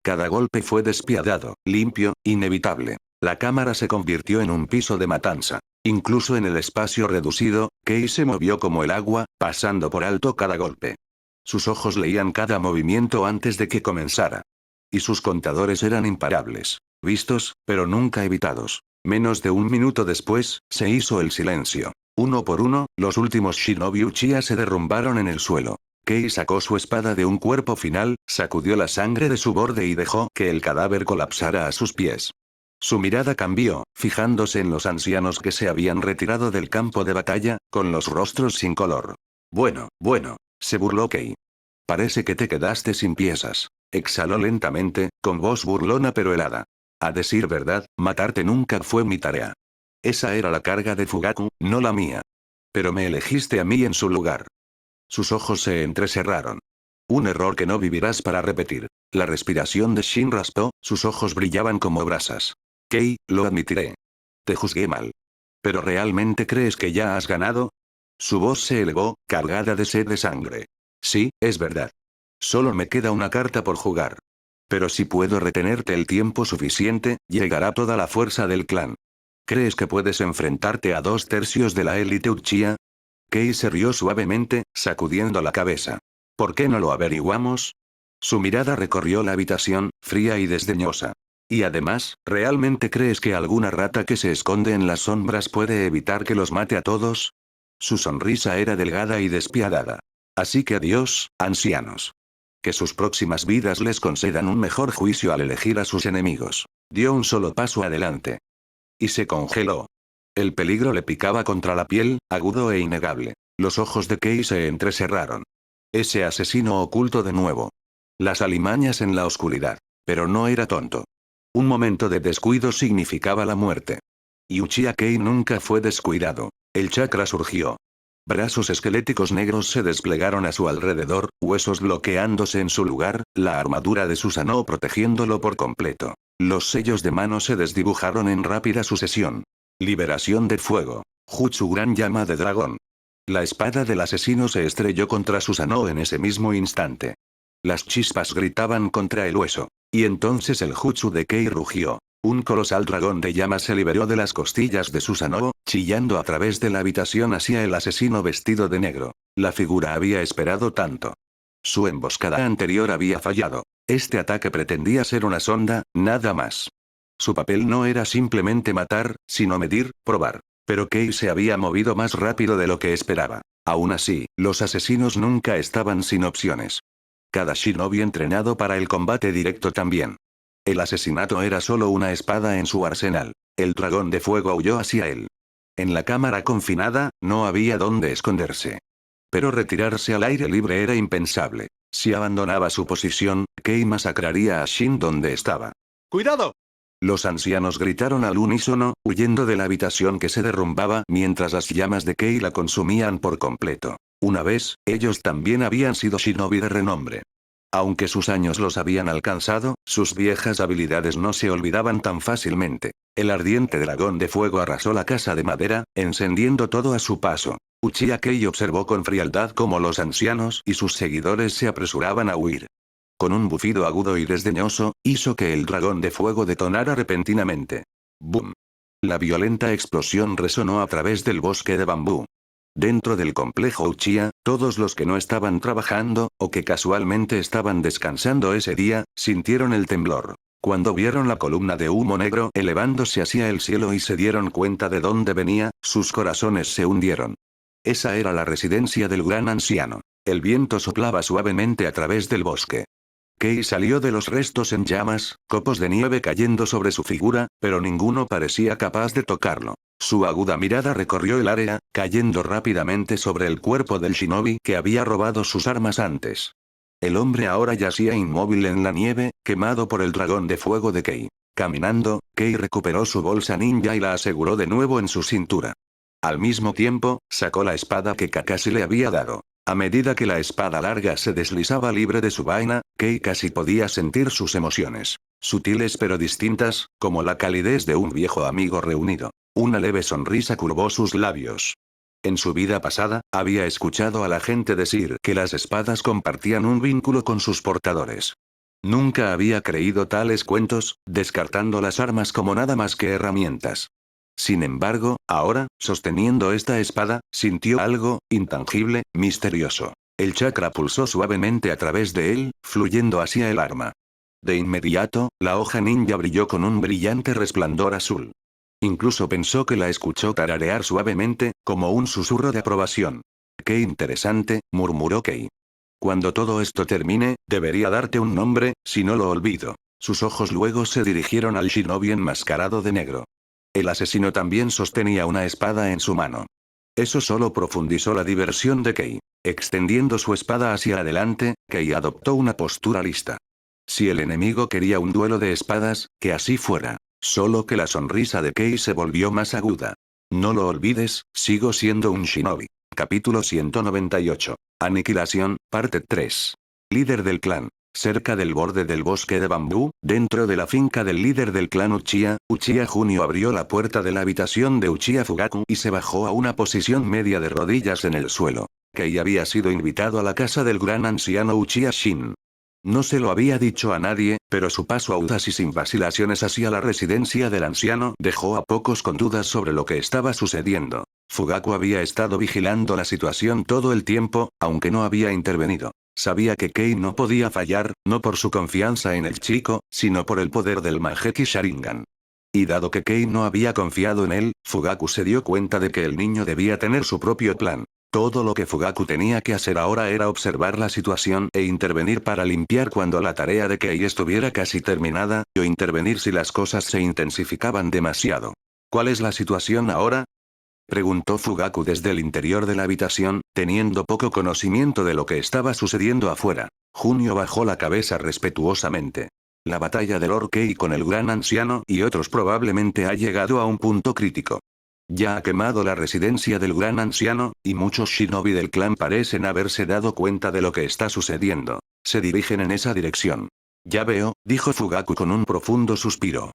Cada golpe fue despiadado, limpio, inevitable. La cámara se convirtió en un piso de matanza. Incluso en el espacio reducido, Kei se movió como el agua, pasando por alto cada golpe. Sus ojos leían cada movimiento antes de que comenzara. Y sus contadores eran imparables. Vistos, pero nunca evitados. Menos de un minuto después, se hizo el silencio. Uno por uno, los últimos Shinobi Uchiha se derrumbaron en el suelo. Kei sacó su espada de un cuerpo final, sacudió la sangre de su borde y dejó que el cadáver colapsara a sus pies. Su mirada cambió, fijándose en los ancianos que se habían retirado del campo de batalla, con los rostros sin color. Bueno, se burló Kei. Parece que te quedaste sin piezas. Exhaló lentamente, con voz burlona pero helada. A decir verdad, matarte nunca fue mi tarea. Esa era la carga de Fugaku, no la mía. Pero me elegiste a mí en su lugar. Sus ojos se entrecerraron. Un error que no vivirás para repetir. La respiración de Shin raspó, sus ojos brillaban como brasas. Kei, lo admitiré. Te juzgué mal. ¿Pero realmente crees que ya has ganado? Su voz se elevó, cargada de sed de sangre. Sí, es verdad. Solo me queda una carta por jugar. Pero si puedo retenerte el tiempo suficiente, llegará toda la fuerza del clan. ¿Crees que puedes enfrentarte a 2/3 de la élite Uchiha? Kei se rió suavemente, sacudiendo la cabeza. ¿Por qué no lo averiguamos? Su mirada recorrió la habitación, fría y desdeñosa. Y además, ¿realmente crees que alguna rata que se esconde en las sombras puede evitar que los mate a todos? Su sonrisa era delgada y despiadada. Así que adiós, ancianos. Que sus próximas vidas les concedan un mejor juicio al elegir a sus enemigos. Dio un solo paso adelante. Y se congeló. El peligro le picaba contra la piel, agudo e innegable. Los ojos de Kei se entrecerraron. Ese asesino oculto de nuevo. Las alimañas en la oscuridad. Pero no era tonto. Un momento de descuido significaba la muerte. Y Uchiha Kei nunca fue descuidado. El chakra surgió. Brazos esqueléticos negros se desplegaron a su alrededor, huesos bloqueándose en su lugar, la armadura de Susanoo protegiéndolo por completo. Los sellos de mano se desdibujaron en rápida sucesión. Liberación de fuego. Jutsu gran llama de dragón. La espada del asesino se estrelló contra Susanoo en ese mismo instante. Las chispas gritaban contra el hueso. Y entonces el jutsu de Kei rugió. Un colosal dragón de llamas se liberó de las costillas de Susanoo, chillando a través de la habitación hacia el asesino vestido de negro. La figura había esperado tanto. Su emboscada anterior había fallado. Este ataque pretendía ser una sonda, nada más. Su papel no era simplemente matar, sino medir, probar. Pero Kei se había movido más rápido de lo que esperaba. Aún así, los asesinos nunca estaban sin opciones. Cada shinobi entrenado para el combate directo también. El asesinato era solo una espada en su arsenal. El dragón de fuego huyó hacia él. En la cámara confinada, no había dónde esconderse. Pero retirarse al aire libre era impensable. Si abandonaba su posición, Kei masacraría a Shin donde estaba. ¡Cuidado! Los ancianos gritaron al unísono, huyendo de la habitación que se derrumbaba mientras las llamas de Kei la consumían por completo. Una vez, ellos también habían sido shinobi de renombre. Aunque sus años los habían alcanzado, sus viejas habilidades no se olvidaban tan fácilmente. El ardiente dragón de fuego arrasó la casa de madera, encendiendo todo a su paso. Uchiha Kei observó con frialdad cómo los ancianos y sus seguidores se apresuraban a huir. Con un bufido agudo y desdeñoso, hizo que el dragón de fuego detonara repentinamente. ¡Bum! La violenta explosión resonó a través del bosque de bambú. Dentro del complejo Uchiha, todos los que no estaban trabajando, o que casualmente estaban descansando ese día, sintieron el temblor. Cuando vieron la columna de humo negro elevándose hacia el cielo y se dieron cuenta de dónde venía, sus corazones se hundieron. Esa era la residencia del gran anciano. El viento soplaba suavemente a través del bosque. Kei salió de los restos en llamas, copos de nieve cayendo sobre su figura, pero ninguno parecía capaz de tocarlo. Su aguda mirada recorrió el área, cayendo rápidamente sobre el cuerpo del shinobi que había robado sus armas antes. El hombre ahora yacía inmóvil en la nieve, quemado por el dragón de fuego de Kei. Caminando, Kei recuperó su bolsa ninja y la aseguró de nuevo en su cintura. Al mismo tiempo, sacó la espada que Kakashi le había dado. A medida que la espada larga se deslizaba libre de su vaina, Kei casi podía sentir sus emociones. Sutiles pero distintas, como la calidez de un viejo amigo reunido. Una leve sonrisa curvó sus labios. En su vida pasada, había escuchado a la gente decir que las espadas compartían un vínculo con sus portadores. Nunca había creído tales cuentos, descartando las armas como nada más que herramientas. Sin embargo, ahora, sosteniendo esta espada, sintió algo, intangible, misterioso. El chakra pulsó suavemente a través de él, fluyendo hacia el arma. De inmediato, la hoja ninja brilló con un brillante resplandor azul. Incluso pensó que la escuchó tararear suavemente, como un susurro de aprobación. «Qué interesante», murmuró Kei. «Cuando todo esto termine, debería darte un nombre, si no lo olvido». Sus ojos luego se dirigieron al shinobi enmascarado de negro. El asesino también sostenía una espada en su mano. Eso solo profundizó la diversión de Kei. Extendiendo su espada hacia adelante, Kei adoptó una postura lista. Si el enemigo quería un duelo de espadas, que así fuera. Solo que la sonrisa de Kei se volvió más aguda. No lo olvides, sigo siendo un shinobi. Capítulo 198. Aniquilación, parte 3. Líder del clan. Cerca del borde del bosque de bambú, dentro de la finca del líder del clan Uchiha, Uchiha Junio abrió la puerta de la habitación de Uchiha Fugaku y se bajó a una posición media de rodillas en el suelo. Kei había sido invitado a la casa del gran anciano Uchiha Shin. No se lo había dicho a nadie, pero su paso audaz y sin vacilaciones hacia la residencia del anciano dejó a pocos con dudas sobre lo que estaba sucediendo. Fugaku había estado vigilando la situación todo el tiempo, aunque no había intervenido. Sabía que Kei no podía fallar, no por su confianza en el chico, sino por el poder del Mangekyou Sharingan. Y dado que Kei no había confiado en él, Fugaku se dio cuenta de que el niño debía tener su propio plan. Todo lo que Fugaku tenía que hacer ahora era observar la situación e intervenir para limpiar cuando la tarea de Kei estuviera casi terminada, o intervenir si las cosas se intensificaban demasiado. ¿Cuál es la situación ahora?, preguntó Fugaku desde el interior de la habitación, teniendo poco conocimiento de lo que estaba sucediendo afuera. Junio bajó la cabeza respetuosamente. La batalla de Lord Kei con el gran anciano y otros probablemente ha llegado a un punto crítico. Ya ha quemado la residencia del gran anciano, y muchos shinobi del clan parecen haberse dado cuenta de lo que está sucediendo. Se dirigen en esa dirección. Ya veo, dijo Fugaku con un profundo suspiro.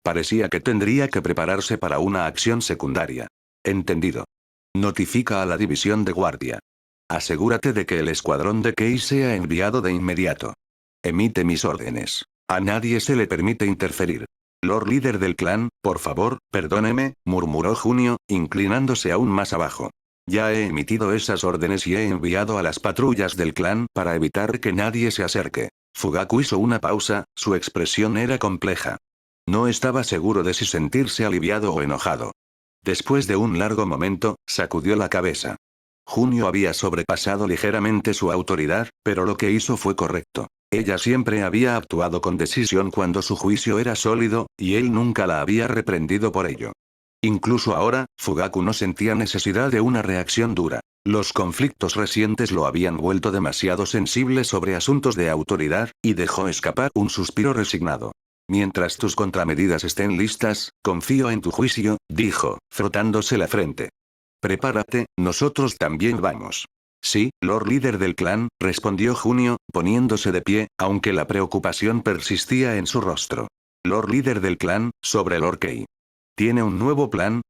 Parecía que tendría que prepararse para una acción secundaria. Entendido. Notifica a la división de guardia. Asegúrate de que el escuadrón de Kei sea enviado de inmediato. Emite mis órdenes. A nadie se le permite interferir. Lord líder del clan, por favor, perdóneme, murmuró Junio, inclinándose aún más abajo. Ya he emitido esas órdenes y he enviado a las patrullas del clan para evitar que nadie se acerque. Fugaku hizo una pausa, su expresión era compleja. No estaba seguro de si sentirse aliviado o enojado. Después de un largo momento, sacudió la cabeza. Junio había sobrepasado ligeramente su autoridad, pero lo que hizo fue correcto. Ella siempre había actuado con decisión cuando su juicio era sólido, y él nunca la había reprendido por ello. Incluso ahora, Fugaku no sentía necesidad de una reacción dura. Los conflictos recientes lo habían vuelto demasiado sensible sobre asuntos de autoridad, y dejó escapar un suspiro resignado. Mientras tus contramedidas estén listas, confío en tu juicio, dijo, frotándose la frente. Prepárate, nosotros también vamos. Sí, Lord líder del clan, respondió Junio, poniéndose de pie, aunque la preocupación persistía en su rostro. Lord líder del clan, sobre Lord Kei. ¿Tiene un nuevo plan?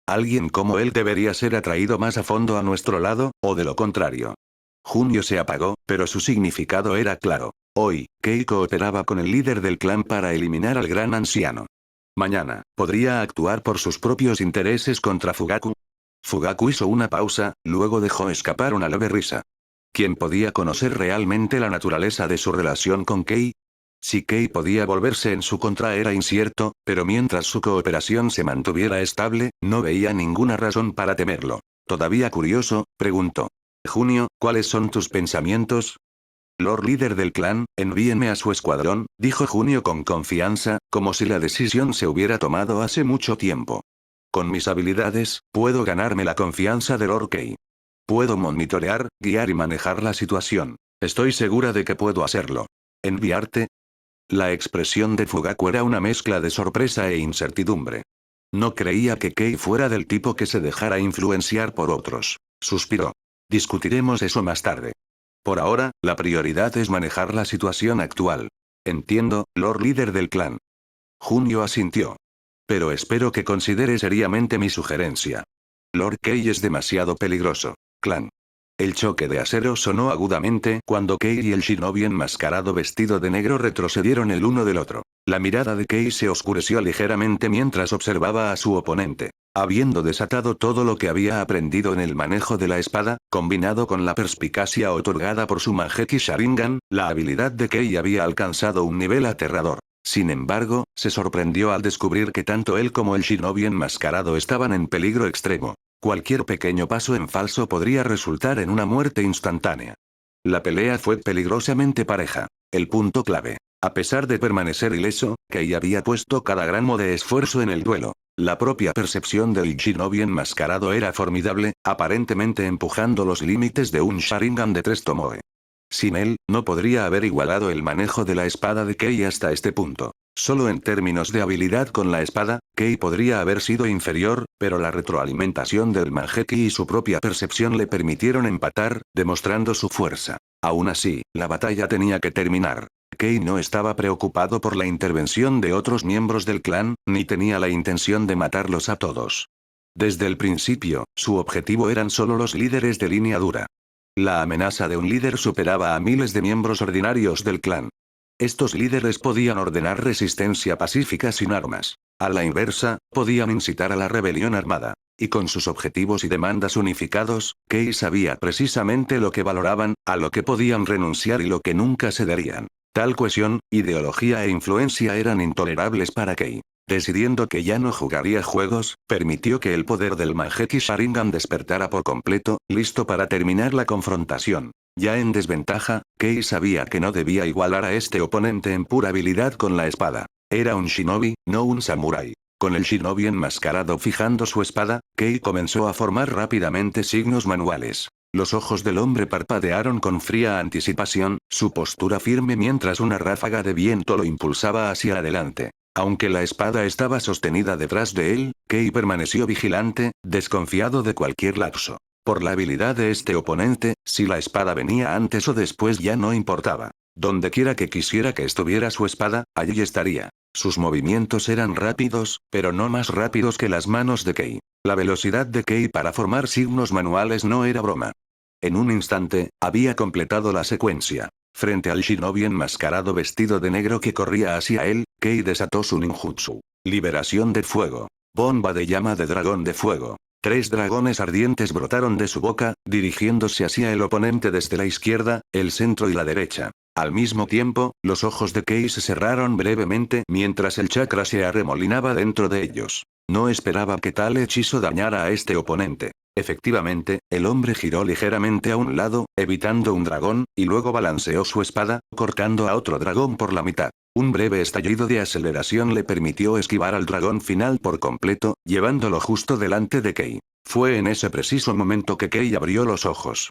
Alguien como él debería ser atraído más a fondo a nuestro lado, o de lo contrario. Junio se apagó, pero su significado era claro. Hoy, Kei cooperaba con el líder del clan para eliminar al gran anciano. Mañana, ¿podría actuar por sus propios intereses contra Fugaku? Fugaku hizo una pausa, luego dejó escapar una leve risa. ¿Quién podía conocer realmente la naturaleza de su relación con Kei? Si Kei podía volverse en su contra era incierto, pero mientras su cooperación se mantuviera estable, no veía ninguna razón para temerlo. Todavía curioso, preguntó. Junio, ¿cuáles son tus pensamientos? Lord líder del clan, envíenme a su escuadrón, dijo Junio con confianza, como si la decisión se hubiera tomado hace mucho tiempo. Con mis habilidades, puedo ganarme la confianza de Lord Kei. Puedo monitorear, guiar y manejar la situación. Estoy segura de que puedo hacerlo. ¿Enviarte? La expresión de Fugaku era una mezcla de sorpresa e incertidumbre. No creía que Kei fuera del tipo que se dejara influenciar por otros. Suspiró. Discutiremos eso más tarde. Por ahora, la prioridad es manejar la situación actual. Entiendo, Lord líder del clan. Junio asintió. Pero espero que considere seriamente mi sugerencia. Lord Kei es demasiado peligroso. Clan. El choque de acero sonó agudamente cuando Kei y el shinobi enmascarado vestido de negro retrocedieron el uno del otro. La mirada de Kei se oscureció ligeramente mientras observaba a su oponente. Habiendo desatado todo lo que había aprendido en el manejo de la espada, combinado con la perspicacia otorgada por su Mangekyou Sharingan, la habilidad de Kei había alcanzado un nivel aterrador. Sin embargo, se sorprendió al descubrir que tanto él como el shinobi enmascarado estaban en peligro extremo. Cualquier pequeño paso en falso podría resultar en una muerte instantánea. La pelea fue peligrosamente pareja. El punto clave. A pesar de permanecer ileso, Kei había puesto cada gramo de esfuerzo en el duelo. La propia percepción del shinobi enmascarado era formidable, aparentemente empujando los límites de un Sharingan de 3 Tomoe. Sin él, no podría haber igualado el manejo de la espada de Kei hasta este punto. Solo en términos de habilidad con la espada, Kei podría haber sido inferior, pero la retroalimentación del Mangekyou y su propia percepción le permitieron empatar, demostrando su fuerza. Aún así, la batalla tenía que terminar. Kei no estaba preocupado por la intervención de otros miembros del clan, ni tenía la intención de matarlos a todos. Desde el principio, su objetivo eran solo los líderes de línea dura. La amenaza de un líder superaba a miles de miembros ordinarios del clan. Estos líderes podían ordenar resistencia pacífica sin armas. A la inversa, podían incitar a la rebelión armada. Y con sus objetivos y demandas unificados, Kei sabía precisamente lo que valoraban, a lo que podían renunciar y lo que nunca cederían. Tal cohesión, ideología e influencia eran intolerables para Kei. Decidiendo que ya no jugaría juegos, permitió que el poder del Mangekyou Sharingan despertara por completo, listo para terminar la confrontación. Ya en desventaja, Kei sabía que no debía igualar a este oponente en pura habilidad con la espada. Era un shinobi, no un samurái. Con el shinobi enmascarado fijando su espada, Kei comenzó a formar rápidamente signos manuales. Los ojos del hombre parpadearon con fría anticipación, su postura firme mientras una ráfaga de viento lo impulsaba hacia adelante. Aunque la espada estaba sostenida detrás de él, Kei permaneció vigilante, desconfiado de cualquier lapso. Por la habilidad de este oponente, si la espada venía antes o después ya no importaba. Dondequiera que quisiera que estuviera su espada, allí estaría. Sus movimientos eran rápidos, pero no más rápidos que las manos de Kei. La velocidad de Kei para formar signos manuales no era broma. En un instante, había completado la secuencia. Frente al shinobi enmascarado vestido de negro que corría hacia él, Kei desató su ninjutsu. Liberación de fuego. Bomba de llama de dragón de fuego. 3 dragones ardientes brotaron de su boca, dirigiéndose hacia el oponente desde la izquierda, el centro y la derecha. Al mismo tiempo, los ojos de Kei se cerraron brevemente mientras el chakra se arremolinaba dentro de ellos. No esperaba que tal hechizo dañara a este oponente. Efectivamente, el hombre giró ligeramente a un lado, evitando un dragón, y luego balanceó su espada, cortando a otro dragón por la mitad. Un breve estallido de aceleración le permitió esquivar al dragón final por completo, llevándolo justo delante de Kei. Fue en ese preciso momento que Kei abrió los ojos.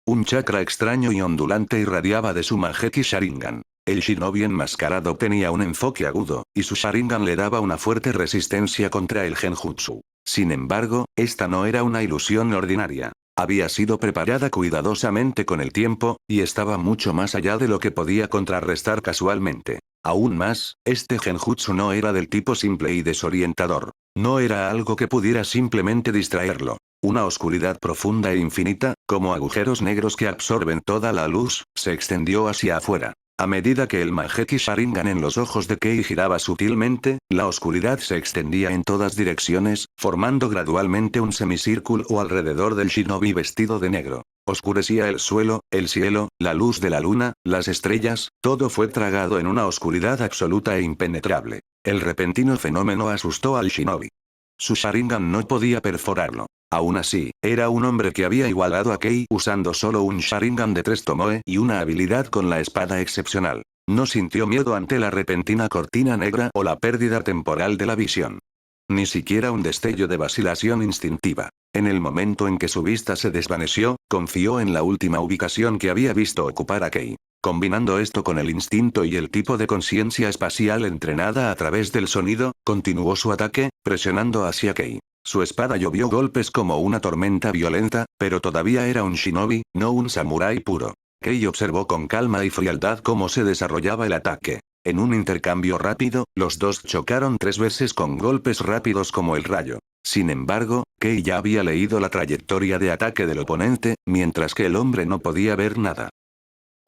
Un chakra extraño y ondulante irradiaba de su Mangekyou Sharingan. El shinobi enmascarado tenía un enfoque agudo, y su Sharingan le daba una fuerte resistencia contra el genjutsu. Sin embargo, esta no era una ilusión ordinaria. Había sido preparada cuidadosamente con el tiempo, y estaba mucho más allá de lo que podía contrarrestar casualmente. Aún más, este genjutsu no era del tipo simple y desorientador. No era algo que pudiera simplemente distraerlo. Una oscuridad profunda e infinita, como agujeros negros que absorben toda la luz, se extendió hacia afuera. A medida que el Mangekyou Sharingan en los ojos de Kei giraba sutilmente, la oscuridad se extendía en todas direcciones, formando gradualmente un semicírculo alrededor del shinobi vestido de negro. Oscurecía el suelo, el cielo, la luz de la luna, las estrellas, todo fue tragado en una oscuridad absoluta e impenetrable. El repentino fenómeno asustó al shinobi. Su Sharingan no podía perforarlo. Aún así, era un hombre que había igualado a Kei usando solo un Sharingan de 3 Tomoe y una habilidad con la espada excepcional. No sintió miedo ante la repentina cortina negra o la pérdida temporal de la visión. Ni siquiera un destello de vacilación instintiva. En el momento en que su vista se desvaneció, confió en la última ubicación que había visto ocupar a Kei. Combinando esto con el instinto y el tipo de conciencia espacial entrenada a través del sonido, continuó su ataque, presionando hacia Kei. Su espada llovió golpes como una tormenta violenta, pero todavía era un shinobi, no un samurái puro. Kei observó con calma y frialdad cómo se desarrollaba el ataque. En un intercambio rápido, los dos chocaron 3 veces con golpes rápidos como el rayo. Sin embargo, Kei ya había leído la trayectoria de ataque del oponente, mientras que el hombre no podía ver nada.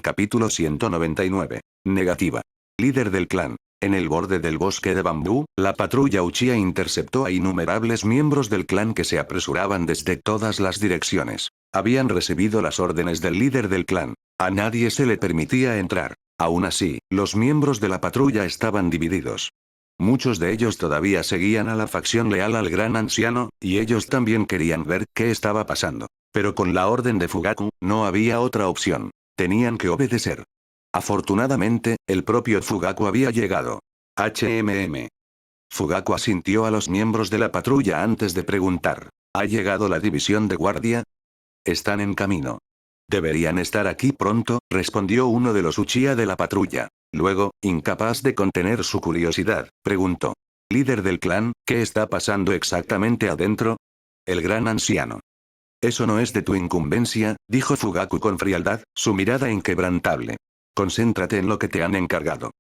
Capítulo 199. Negativa. Líder del clan. En el borde del bosque de bambú, la patrulla Uchiha interceptó a innumerables miembros del clan que se apresuraban desde todas las direcciones. Habían recibido las órdenes del líder del clan. A nadie se le permitía entrar. Aún así, los miembros de la patrulla estaban divididos. Muchos de ellos todavía seguían a la facción leal al gran anciano, y ellos también querían ver qué estaba pasando. Pero con la orden de Fugaku, no había otra opción. Tenían que obedecer. Afortunadamente, el propio Fugaku había llegado. Fugaku asintió a los miembros de la patrulla antes de preguntar. ¿Ha llegado la división de guardia? Están en camino. Deberían estar aquí pronto, respondió uno de los Uchiha de la patrulla. Luego, incapaz de contener su curiosidad, preguntó. Líder del clan, ¿qué está pasando exactamente adentro? El gran anciano. Eso no es de tu incumbencia, dijo Fugaku con frialdad, su mirada inquebrantable. Concéntrate en lo que te han encargado.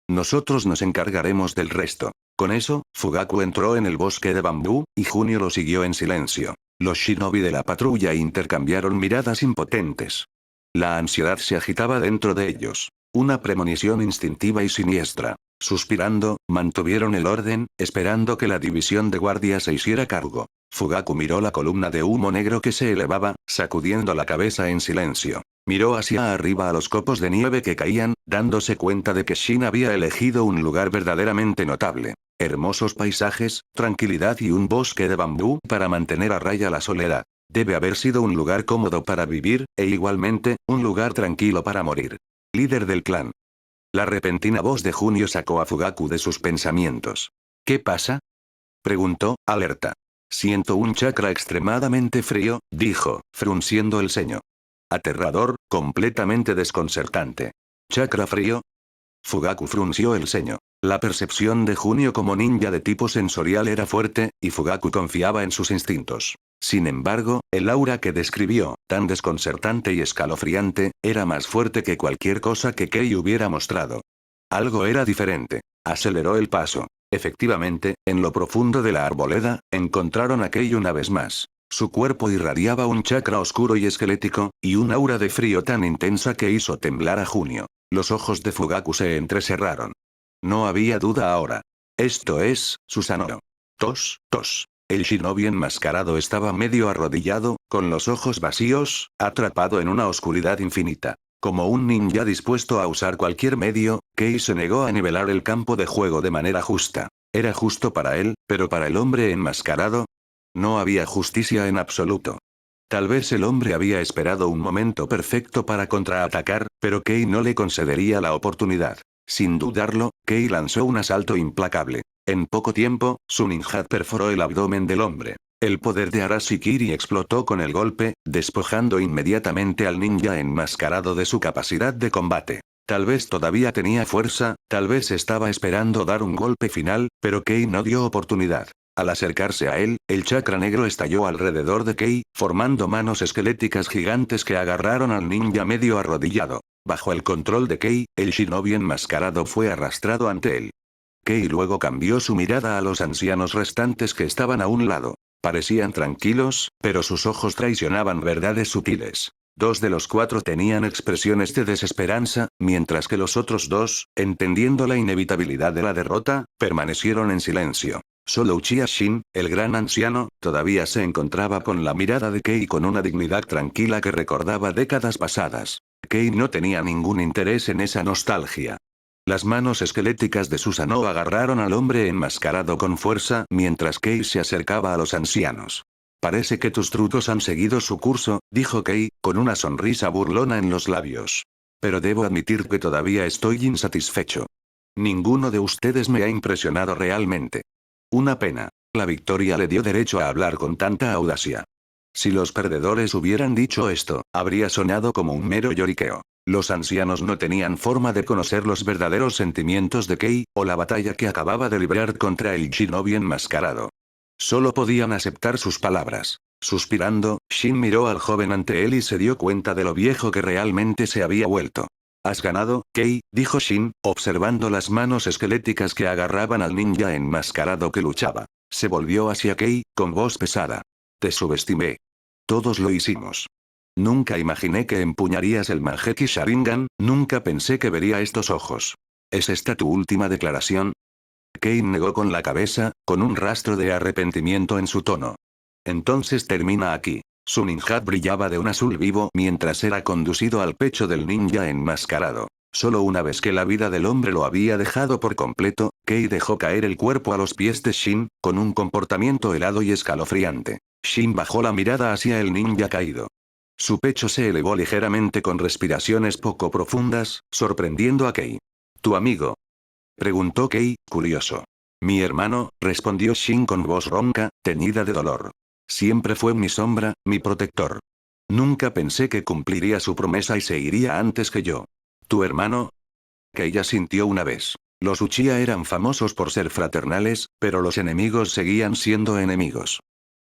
Nosotros nos encargaremos del resto. Con eso, Fugaku entró en el bosque de bambú, y Junio lo siguió en silencio. Los shinobi de la patrulla intercambiaron miradas impotentes. La ansiedad se agitaba dentro de ellos. Una premonición instintiva y siniestra. Suspirando, mantuvieron el orden, esperando que la división de guardia se hiciera cargo. Fugaku miró la columna de humo negro que se elevaba, sacudiendo la cabeza en silencio. Miró hacia arriba a los copos de nieve que caían, dándose cuenta de que Shin había elegido un lugar verdaderamente notable. Hermosos paisajes, tranquilidad y un bosque de bambú para mantener a raya la soledad. Debe haber sido un lugar cómodo para vivir, e igualmente, un lugar tranquilo para morir. Líder del clan. La repentina voz de Junio sacó a Fugaku de sus pensamientos. ¿Qué pasa? Preguntó, alerta. Siento un chakra extremadamente frío, dijo, frunciendo el ceño. Aterrador, completamente desconcertante. ¿Chakra frío? Fugaku frunció el ceño. La percepción de Junio como ninja de tipo sensorial era fuerte, y Fugaku confiaba en sus instintos. Sin embargo, el aura que describió, tan desconcertante y escalofriante, era más fuerte que cualquier cosa que Kei hubiera mostrado. Algo era diferente. Aceleró el paso. Efectivamente, en lo profundo de la arboleda, encontraron a Kei una vez más. Su cuerpo irradiaba un chakra oscuro y esquelético, y un aura de frío tan intensa que hizo temblar a Junio. Los ojos de Fugaku se entrecerraron. No había duda ahora. Esto es, Susanoo. Tos, tos. El shinobi enmascarado estaba medio arrodillado, con los ojos vacíos, atrapado en una oscuridad infinita. Como un ninja dispuesto a usar cualquier medio, Kei se negó a nivelar el campo de juego de manera justa. Era justo para él, pero para el hombre enmascarado, no había justicia en absoluto. Tal vez el hombre había esperado un momento perfecto para contraatacar, pero Kei no le concedería la oportunidad. Sin dudarlo, Kei lanzó un asalto implacable. En poco tiempo, su ninja perforó el abdomen del hombre. El poder de Arashikiri explotó con el golpe, despojando inmediatamente al ninja enmascarado de su capacidad de combate. Tal vez todavía tenía fuerza, tal vez estaba esperando dar un golpe final, pero Kei no dio oportunidad. Al acercarse a él, el chakra negro estalló alrededor de Kei, formando manos esqueléticas gigantes que agarraron al ninja medio arrodillado. Bajo el control de Kei, el shinobi enmascarado fue arrastrado ante él. Kei luego cambió su mirada a los ancianos restantes que estaban a un lado. Parecían tranquilos, pero sus ojos traicionaban verdades sutiles. 2 de los 4 tenían expresiones de desesperanza, mientras que los otros 2, entendiendo la inevitabilidad de la derrota, permanecieron en silencio. Solo Uchiha Shin, el gran anciano, todavía se encontraba con la mirada de Kei con una dignidad tranquila que recordaba décadas pasadas. Kei no tenía ningún interés en esa nostalgia. Las manos esqueléticas de Susanoo agarraron al hombre enmascarado con fuerza mientras Kei se acercaba a los ancianos. Parece que tus trucos han seguido su curso, dijo Kei, con una sonrisa burlona en los labios. Pero debo admitir que todavía estoy insatisfecho. Ninguno de ustedes me ha impresionado realmente. Una pena. La victoria le dio derecho a hablar con tanta audacia. Si los perdedores hubieran dicho esto, habría sonado como un mero lloriqueo. Los ancianos no tenían forma de conocer los verdaderos sentimientos de Kei, o la batalla que acababa de librar contra el shinobi enmascarado. Solo podían aceptar sus palabras. Suspirando, Shin miró al joven ante él y se dio cuenta de lo viejo que realmente se había vuelto. «Has ganado, Kei», dijo Shin, observando las manos esqueléticas que agarraban al ninja enmascarado que luchaba. Se volvió hacia Kei, con voz pesada. «Te subestimé. Todos lo hicimos. Nunca imaginé que empuñarías el Mangekyou Sharingan, nunca pensé que vería estos ojos. ¿Es esta tu última declaración?». Kei negó con la cabeza, con un rastro de arrepentimiento en su tono. «Entonces termina aquí». Su ninjat brillaba de un azul vivo mientras era conducido al pecho del ninja enmascarado. Solo una vez que la vida del hombre lo había dejado por completo, Kei dejó caer el cuerpo a los pies de Shin, con un comportamiento helado y escalofriante. Shin bajó la mirada hacia el ninja caído. Su pecho se elevó ligeramente con respiraciones poco profundas, sorprendiendo a Kei. «¿Tu amigo?», preguntó Kei, curioso. «Mi hermano», respondió Shin con voz ronca, teñida de dolor. «Siempre fue mi sombra, mi protector. Nunca pensé que cumpliría su promesa y se iría antes que yo». «¿Tu hermano?». Kei asintió una vez. Los Uchiha eran famosos por ser fraternales, pero los enemigos seguían siendo enemigos.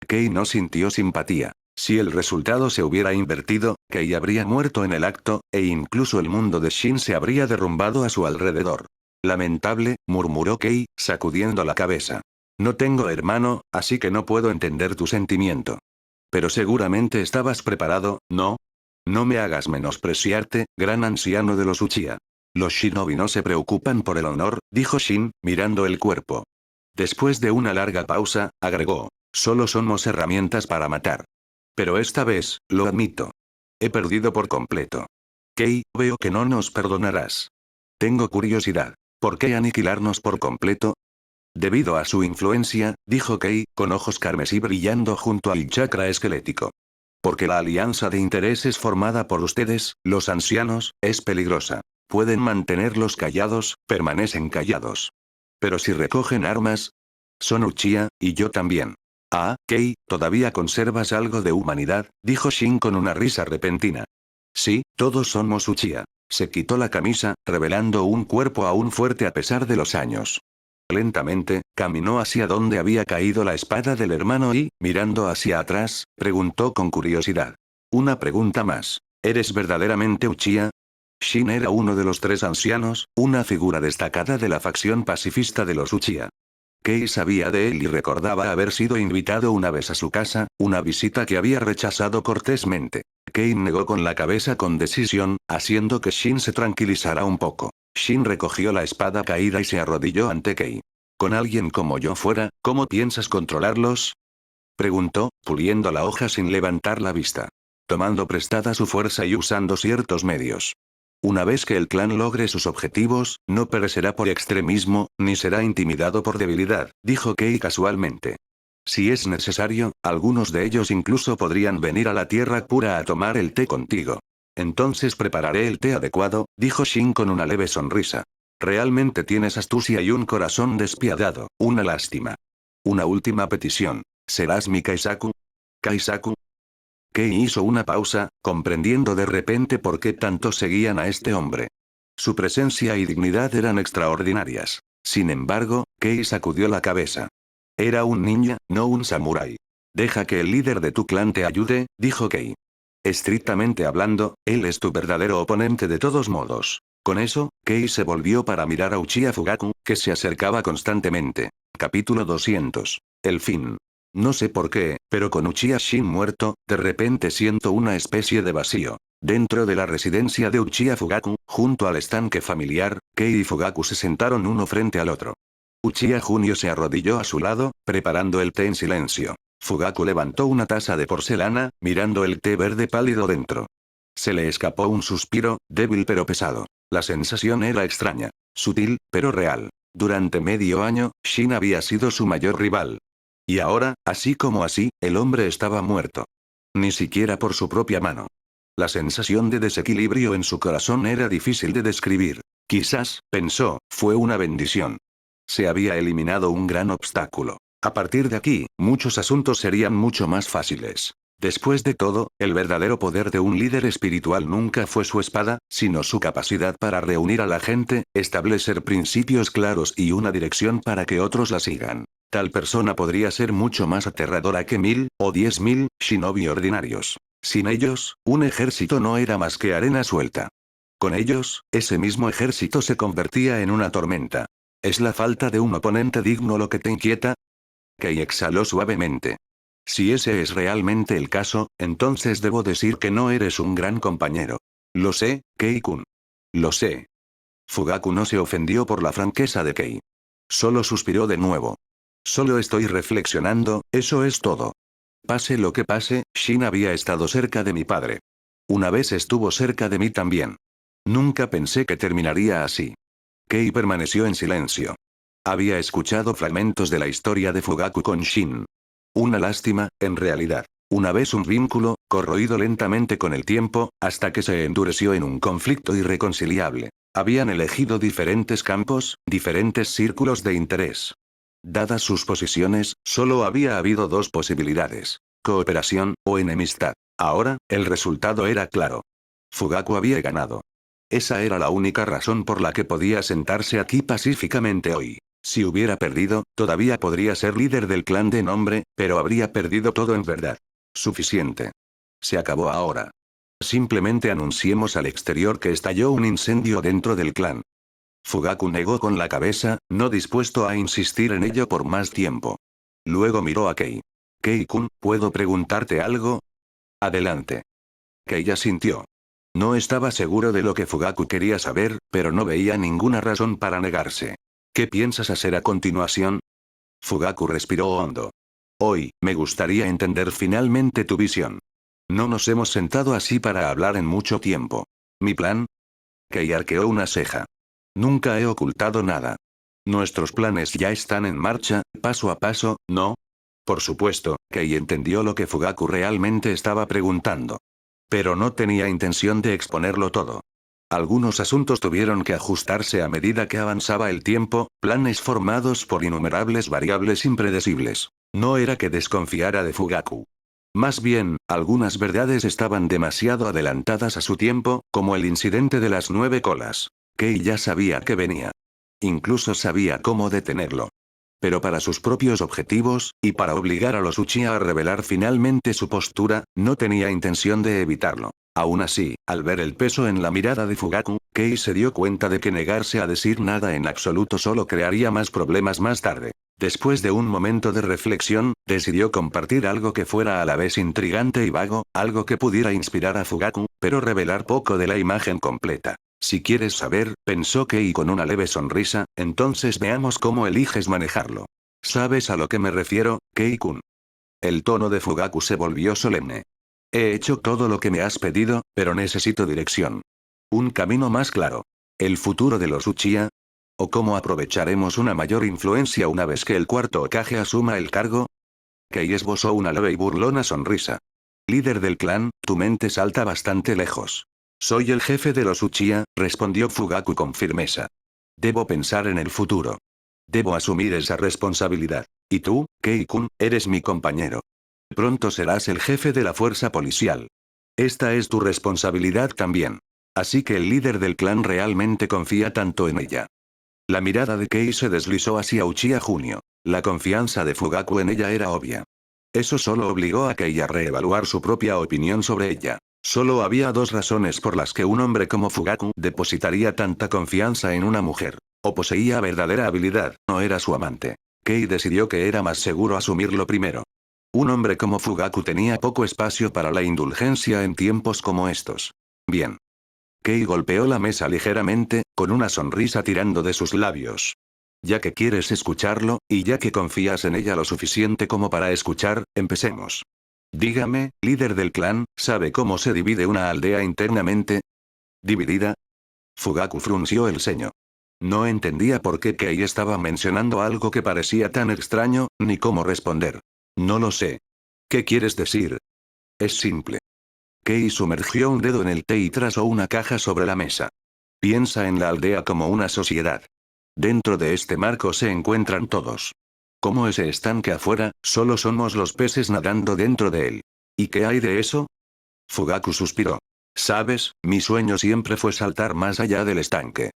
Kei no sintió simpatía. Si el resultado se hubiera invertido, Kei habría muerto en el acto, e incluso el mundo de Shin se habría derrumbado a su alrededor. «Lamentable», murmuró Kei, sacudiendo la cabeza. «No tengo hermano, así que no puedo entender tu sentimiento. Pero seguramente estabas preparado, ¿no? No me hagas menospreciarte, gran anciano de los Uchiha. Los shinobi no se preocupan por el honor», dijo Shin, mirando el cuerpo. Después de una larga pausa, agregó. «Solo somos herramientas para matar. Pero esta vez, lo admito. He perdido por completo. Kei, veo que no nos perdonarás. Tengo curiosidad. ¿Por qué aniquilarnos por completo?». «Debido a su influencia», dijo Kei, con ojos carmesí brillando junto al chakra esquelético. «Porque la alianza de intereses formada por ustedes, los ancianos, es peligrosa. Pueden mantenerlos callados, permanecen callados. Pero si recogen armas. Son Uchiha, y yo también». «Ah, Kei, todavía conservas algo de humanidad», dijo Shin con una risa repentina. «Sí, todos somos Uchiha». Se quitó la camisa, revelando un cuerpo aún fuerte a pesar de los años. Lentamente, caminó hacia donde había caído la espada del hermano y, mirando hacia atrás, preguntó con curiosidad. «Una pregunta más. ¿Eres verdaderamente Uchiha?». Shin era uno de los 3 ancianos, una figura destacada de la facción pacifista de los Uchiha. Kei sabía de él y recordaba haber sido invitado una vez a su casa, una visita que había rechazado cortésmente. Kei negó con la cabeza con decisión, haciendo que Shin se tranquilizara un poco. Shin recogió la espada caída y se arrodilló ante Kei. «Con alguien como yo fuera, ¿cómo piensas controlarlos?», preguntó, puliendo la hoja sin levantar la vista. «Tomando prestada su fuerza y usando ciertos medios. Una vez que el clan logre sus objetivos, no perecerá por extremismo, ni será intimidado por debilidad», dijo Kei casualmente. «Si es necesario, algunos de ellos incluso podrían venir a la Tierra Pura a tomar el té contigo. Entonces prepararé el té adecuado», dijo Shin con una leve sonrisa. «Realmente tienes astucia y un corazón despiadado, una lástima. Una última petición. ¿Serás mi Kaisaku?». «¿Kaisaku?». Kei hizo una pausa, comprendiendo de repente por qué tantos seguían a este hombre. Su presencia y dignidad eran extraordinarias. Sin embargo, Kei sacudió la cabeza. «Era un ninja, no un samurái. Deja que el líder de tu clan te ayude», dijo Kei. Estrictamente hablando, él es tu verdadero oponente de todos modos. Con eso, Kei se volvió para mirar a Uchiha Fugaku, que se acercaba constantemente. Capítulo 200. El fin. No sé por qué, pero con Uchiha Shin muerto, de repente siento una especie de vacío. Dentro de la residencia de Uchiha Fugaku, junto al estanque familiar, Kei y Fugaku se sentaron uno frente al otro. Uchiha Junio se arrodilló a su lado, preparando el té en silencio. Fugaku levantó una taza de porcelana, mirando el té verde pálido dentro. Se le escapó un suspiro, débil pero pesado. La sensación era extraña, sutil, pero real. Durante medio año, Shin había sido su mayor rival. Y ahora, así como así, el hombre estaba muerto. Ni siquiera por su propia mano. La sensación de desequilibrio en su corazón era difícil de describir. Quizás, pensó, fue una bendición. Se había eliminado un gran obstáculo. A partir de aquí, muchos asuntos serían mucho más fáciles. Después de todo, el verdadero poder de un líder espiritual nunca fue su espada, sino su capacidad para reunir a la gente, establecer principios claros y una dirección para que otros la sigan. Tal persona podría ser mucho más aterradora que 1000, o 10.000, shinobi ordinarios. Sin ellos, un ejército no era más que arena suelta. Con ellos, ese mismo ejército se convertía en una tormenta. ¿Es la falta de un oponente digno lo que te inquieta? Kei exhaló suavemente. Si ese es realmente el caso, entonces debo decir que no eres un gran compañero. Lo sé, Kei-kun. Lo sé. Fugaku no se ofendió por la franqueza de Kei. Solo suspiró de nuevo. Solo estoy reflexionando, eso es todo. Pase lo que pase, Shin había estado cerca de mi padre. Una vez estuvo cerca de mí también. Nunca pensé que terminaría así. Kei permaneció en silencio. Había escuchado fragmentos de la historia de Fugaku con Shin. Una lástima, en realidad. Una vez un vínculo, corroído lentamente con el tiempo, hasta que se endureció en un conflicto irreconciliable. Habían elegido diferentes campos, diferentes círculos de interés. Dadas sus posiciones, solo había habido dos posibilidades: cooperación, o enemistad. Ahora, el resultado era claro. Fugaku había ganado. Esa era la única razón por la que podía sentarse aquí pacíficamente hoy. Si hubiera perdido, todavía podría ser líder del clan de nombre, pero habría perdido todo en verdad. Suficiente. Se acabó ahora. Simplemente anunciemos al exterior que estalló un incendio dentro del clan. Fugaku negó con la cabeza, no dispuesto a insistir en ello por más tiempo. Luego miró a Kei. Kei-kun, ¿puedo preguntarte algo? Adelante. Kei asintió. No estaba seguro de lo que Fugaku quería saber, pero no veía ninguna razón para negarse. ¿Qué piensas hacer a continuación? Fugaku respiró hondo. Hoy, me gustaría entender finalmente tu visión. No nos hemos sentado así para hablar en mucho tiempo. ¿Mi plan? Kei arqueó una ceja. Nunca he ocultado nada. Nuestros planes ya están en marcha, paso a paso, ¿no? Por supuesto, Kei entendió lo que Fugaku realmente estaba preguntando. Pero no tenía intención de exponerlo todo. Algunos asuntos tuvieron que ajustarse a medida que avanzaba el tiempo, planes formados por innumerables variables impredecibles. No era que desconfiara de Fugaku. Más bien, algunas verdades estaban demasiado adelantadas a su tiempo, como el incidente de las 9 colas. Kei ya sabía que venía. Incluso sabía cómo detenerlo. Pero para sus propios objetivos, y para obligar a los Uchiha a revelar finalmente su postura, no tenía intención de evitarlo. Aún así, al ver el peso en la mirada de Fugaku, Kei se dio cuenta de que negarse a decir nada en absoluto solo crearía más problemas más tarde. Después de un momento de reflexión, decidió compartir algo que fuera a la vez intrigante y vago, algo que pudiera inspirar a Fugaku, pero revelar poco de la imagen completa. Si quieres saber, pensó Kei con una leve sonrisa, entonces veamos cómo eliges manejarlo. ¿Sabes a lo que me refiero, Kei-kun? El tono de Fugaku se volvió solemne. He hecho todo lo que me has pedido, pero necesito dirección. Un camino más claro. ¿El futuro de los Uchiha? ¿O cómo aprovecharemos una mayor influencia una vez que el cuarto Hokage asuma el cargo? Kei esbozó una leve y burlona sonrisa. Líder del clan, tu mente salta bastante lejos. Soy el jefe de los Uchiha, respondió Fugaku con firmeza. Debo pensar en el futuro. Debo asumir esa responsabilidad. Y tú, Kei-kun, eres mi compañero. Pronto serás el jefe de la fuerza policial. Esta es tu responsabilidad también. Así que el líder del clan realmente confía tanto en ella. La mirada de Kei se deslizó hacia Uchiha Junio. La confianza de Fugaku en ella era obvia. Eso solo obligó a Kei a reevaluar su propia opinión sobre ella. Solo había dos razones por las que un hombre como Fugaku depositaría tanta confianza en una mujer. O poseía verdadera habilidad, o era su amante. Kei decidió que era más seguro asumirlo primero. Un hombre como Fugaku tenía poco espacio para la indulgencia en tiempos como estos. Bien. Kei golpeó la mesa ligeramente, con una sonrisa tirando de sus labios. Ya que quieres escucharlo, y ya que confías en ella lo suficiente como para escuchar, empecemos. Dígame, líder del clan, ¿sabe cómo se divide una aldea internamente? ¿Dividida? Fugaku frunció el ceño. No entendía por qué Kei estaba mencionando algo que parecía tan extraño, ni cómo responder. No lo sé. ¿Qué quieres decir? Es simple. Kei sumergió un dedo en el té y trazó una caja sobre la mesa. Piensa en la aldea como una sociedad. Dentro de este marco se encuentran todos. Como ese estanque afuera, solo somos los peces nadando dentro de él. ¿Y qué hay de eso? Fugaku suspiró. Sabes, mi sueño siempre fue saltar más allá del estanque.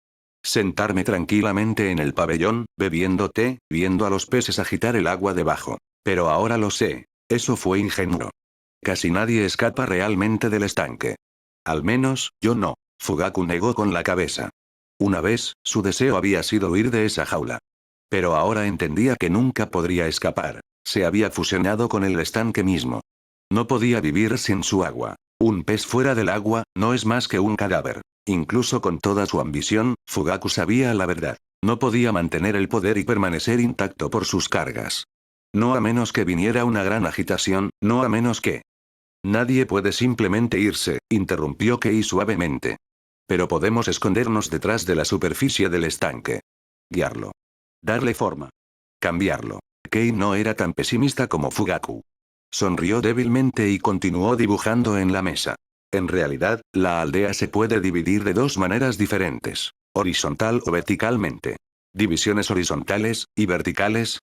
Sentarme tranquilamente en el pabellón, bebiendo té, viendo a los peces agitar el agua debajo. Pero ahora lo sé. Eso fue ingenuo. Casi nadie escapa realmente del estanque. Al menos, yo no. Fugaku negó con la cabeza. Una vez, su deseo había sido huir de esa jaula. Pero ahora entendía que nunca podría escapar. Se había fusionado con el estanque mismo. No podía vivir sin su agua. Un pez fuera del agua, no es más que un cadáver. Incluso con toda su ambición, Fugaku sabía la verdad. No podía mantener el poder y permanecer intacto por sus cargas. No a menos que viniera una gran agitación, no a menos que... Nadie puede simplemente irse, interrumpió Kei suavemente. Pero podemos escondernos detrás de la superficie del estanque. Guiarlo. Darle forma. Cambiarlo. Kei no era tan pesimista como Fugaku. Sonrió débilmente y continuó dibujando en la mesa. En realidad, la aldea se puede dividir de dos maneras diferentes. Horizontal o verticalmente. Divisiones horizontales, y verticales.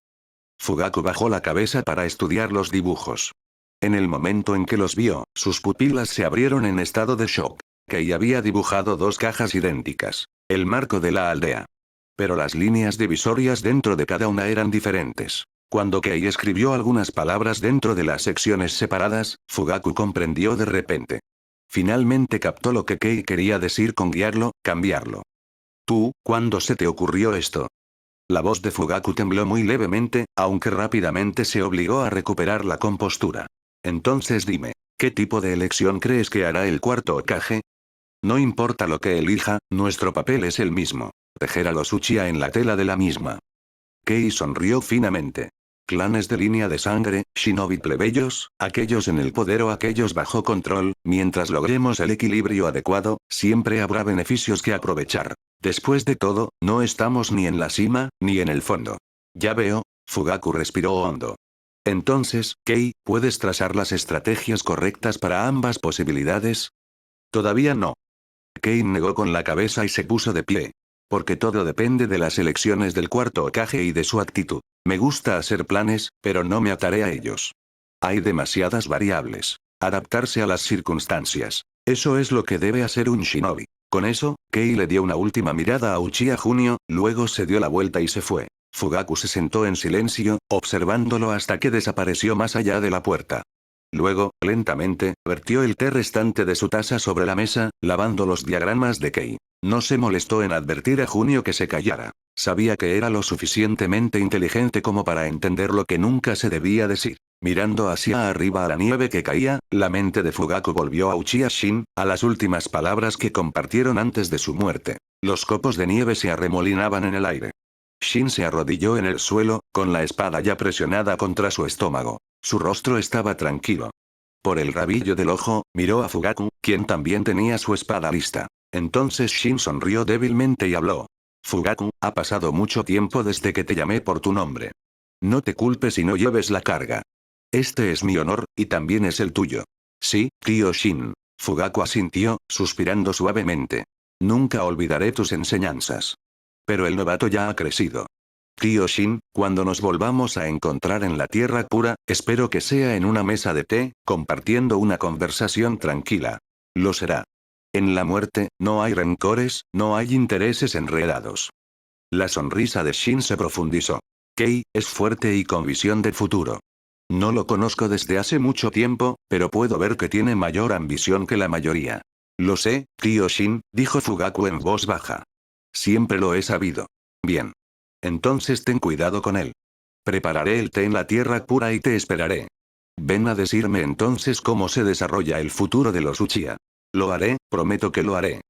Fugaku bajó la cabeza para estudiar los dibujos. En el momento en que los vio, sus pupilas se abrieron en estado de shock. Kei había dibujado dos cajas idénticas. El marco de la aldea. Pero las líneas divisorias dentro de cada una eran diferentes. Cuando Kei escribió algunas palabras dentro de las secciones separadas, Fugaku comprendió de repente. Finalmente captó lo que Kei quería decir con guiarlo, cambiarlo. ¿Tú, cuándo se te ocurrió esto? La voz de Fugaku tembló muy levemente, aunque rápidamente se obligó a recuperar la compostura. Entonces dime, ¿qué tipo de elección crees que hará el cuarto Hokage? No importa lo que elija, nuestro papel es el mismo. Tejer a los Uchiha en la tela de la misma. Kei sonrió finamente. Clanes de línea de sangre, shinobi plebeyos, aquellos en el poder o aquellos bajo control, mientras logremos el equilibrio adecuado, siempre habrá beneficios que aprovechar. Después de todo, no estamos ni en la cima, ni en el fondo. Ya veo, Fugaku respiró hondo. Entonces, Kei, ¿puedes trazar las estrategias correctas para ambas posibilidades? Todavía no. Kei negó con la cabeza y se puso de pie. Porque todo depende de las elecciones del cuarto Hokage y de su actitud. Me gusta hacer planes, pero no me ataré a ellos. Hay demasiadas variables. Adaptarse a las circunstancias. Eso es lo que debe hacer un shinobi. Con eso, Kei le dio una última mirada a Uchiha Junio, luego se dio la vuelta y se fue. Fugaku se sentó en silencio, observándolo hasta que desapareció más allá de la puerta. Luego, lentamente, vertió el té restante de su taza sobre la mesa, lavando los diagramas de Kei. No se molestó en advertir a Junio que se callara. Sabía que era lo suficientemente inteligente como para entender lo que nunca se debía decir. Mirando hacia arriba a la nieve que caía, la mente de Fugaku volvió a Uchiha Shin, a las últimas palabras que compartieron antes de su muerte. Los copos de nieve se arremolinaban en el aire. Shin se arrodilló en el suelo, con la espada ya presionada contra su estómago. Su rostro estaba tranquilo. Por el rabillo del ojo, miró a Fugaku, quien también tenía su espada lista. Entonces Shin sonrió débilmente y habló. Fugaku, ha pasado mucho tiempo desde que te llamé por tu nombre. No te culpes y no lleves la carga. Este es mi honor, y también es el tuyo. Sí, tío Shin. Fugaku asintió, suspirando suavemente. Nunca olvidaré tus enseñanzas. Pero el novato ya ha crecido. Tío Shin, cuando nos volvamos a encontrar en la Tierra Pura, espero que sea en una mesa de té, compartiendo una conversación tranquila. Lo será. En la muerte, no hay rencores, no hay intereses enredados. La sonrisa de Shin se profundizó. Kei, es fuerte y con visión de futuro. No lo conozco desde hace mucho tiempo, pero puedo ver que tiene mayor ambición que la mayoría. Lo sé, tío Shin, dijo Fugaku en voz baja. Siempre lo he sabido. Bien. Entonces ten cuidado con él. Prepararé el té en la tierra pura y te esperaré. Ven a decirme entonces cómo se desarrolla el futuro de los Uchiha. Lo haré, prometo que lo haré.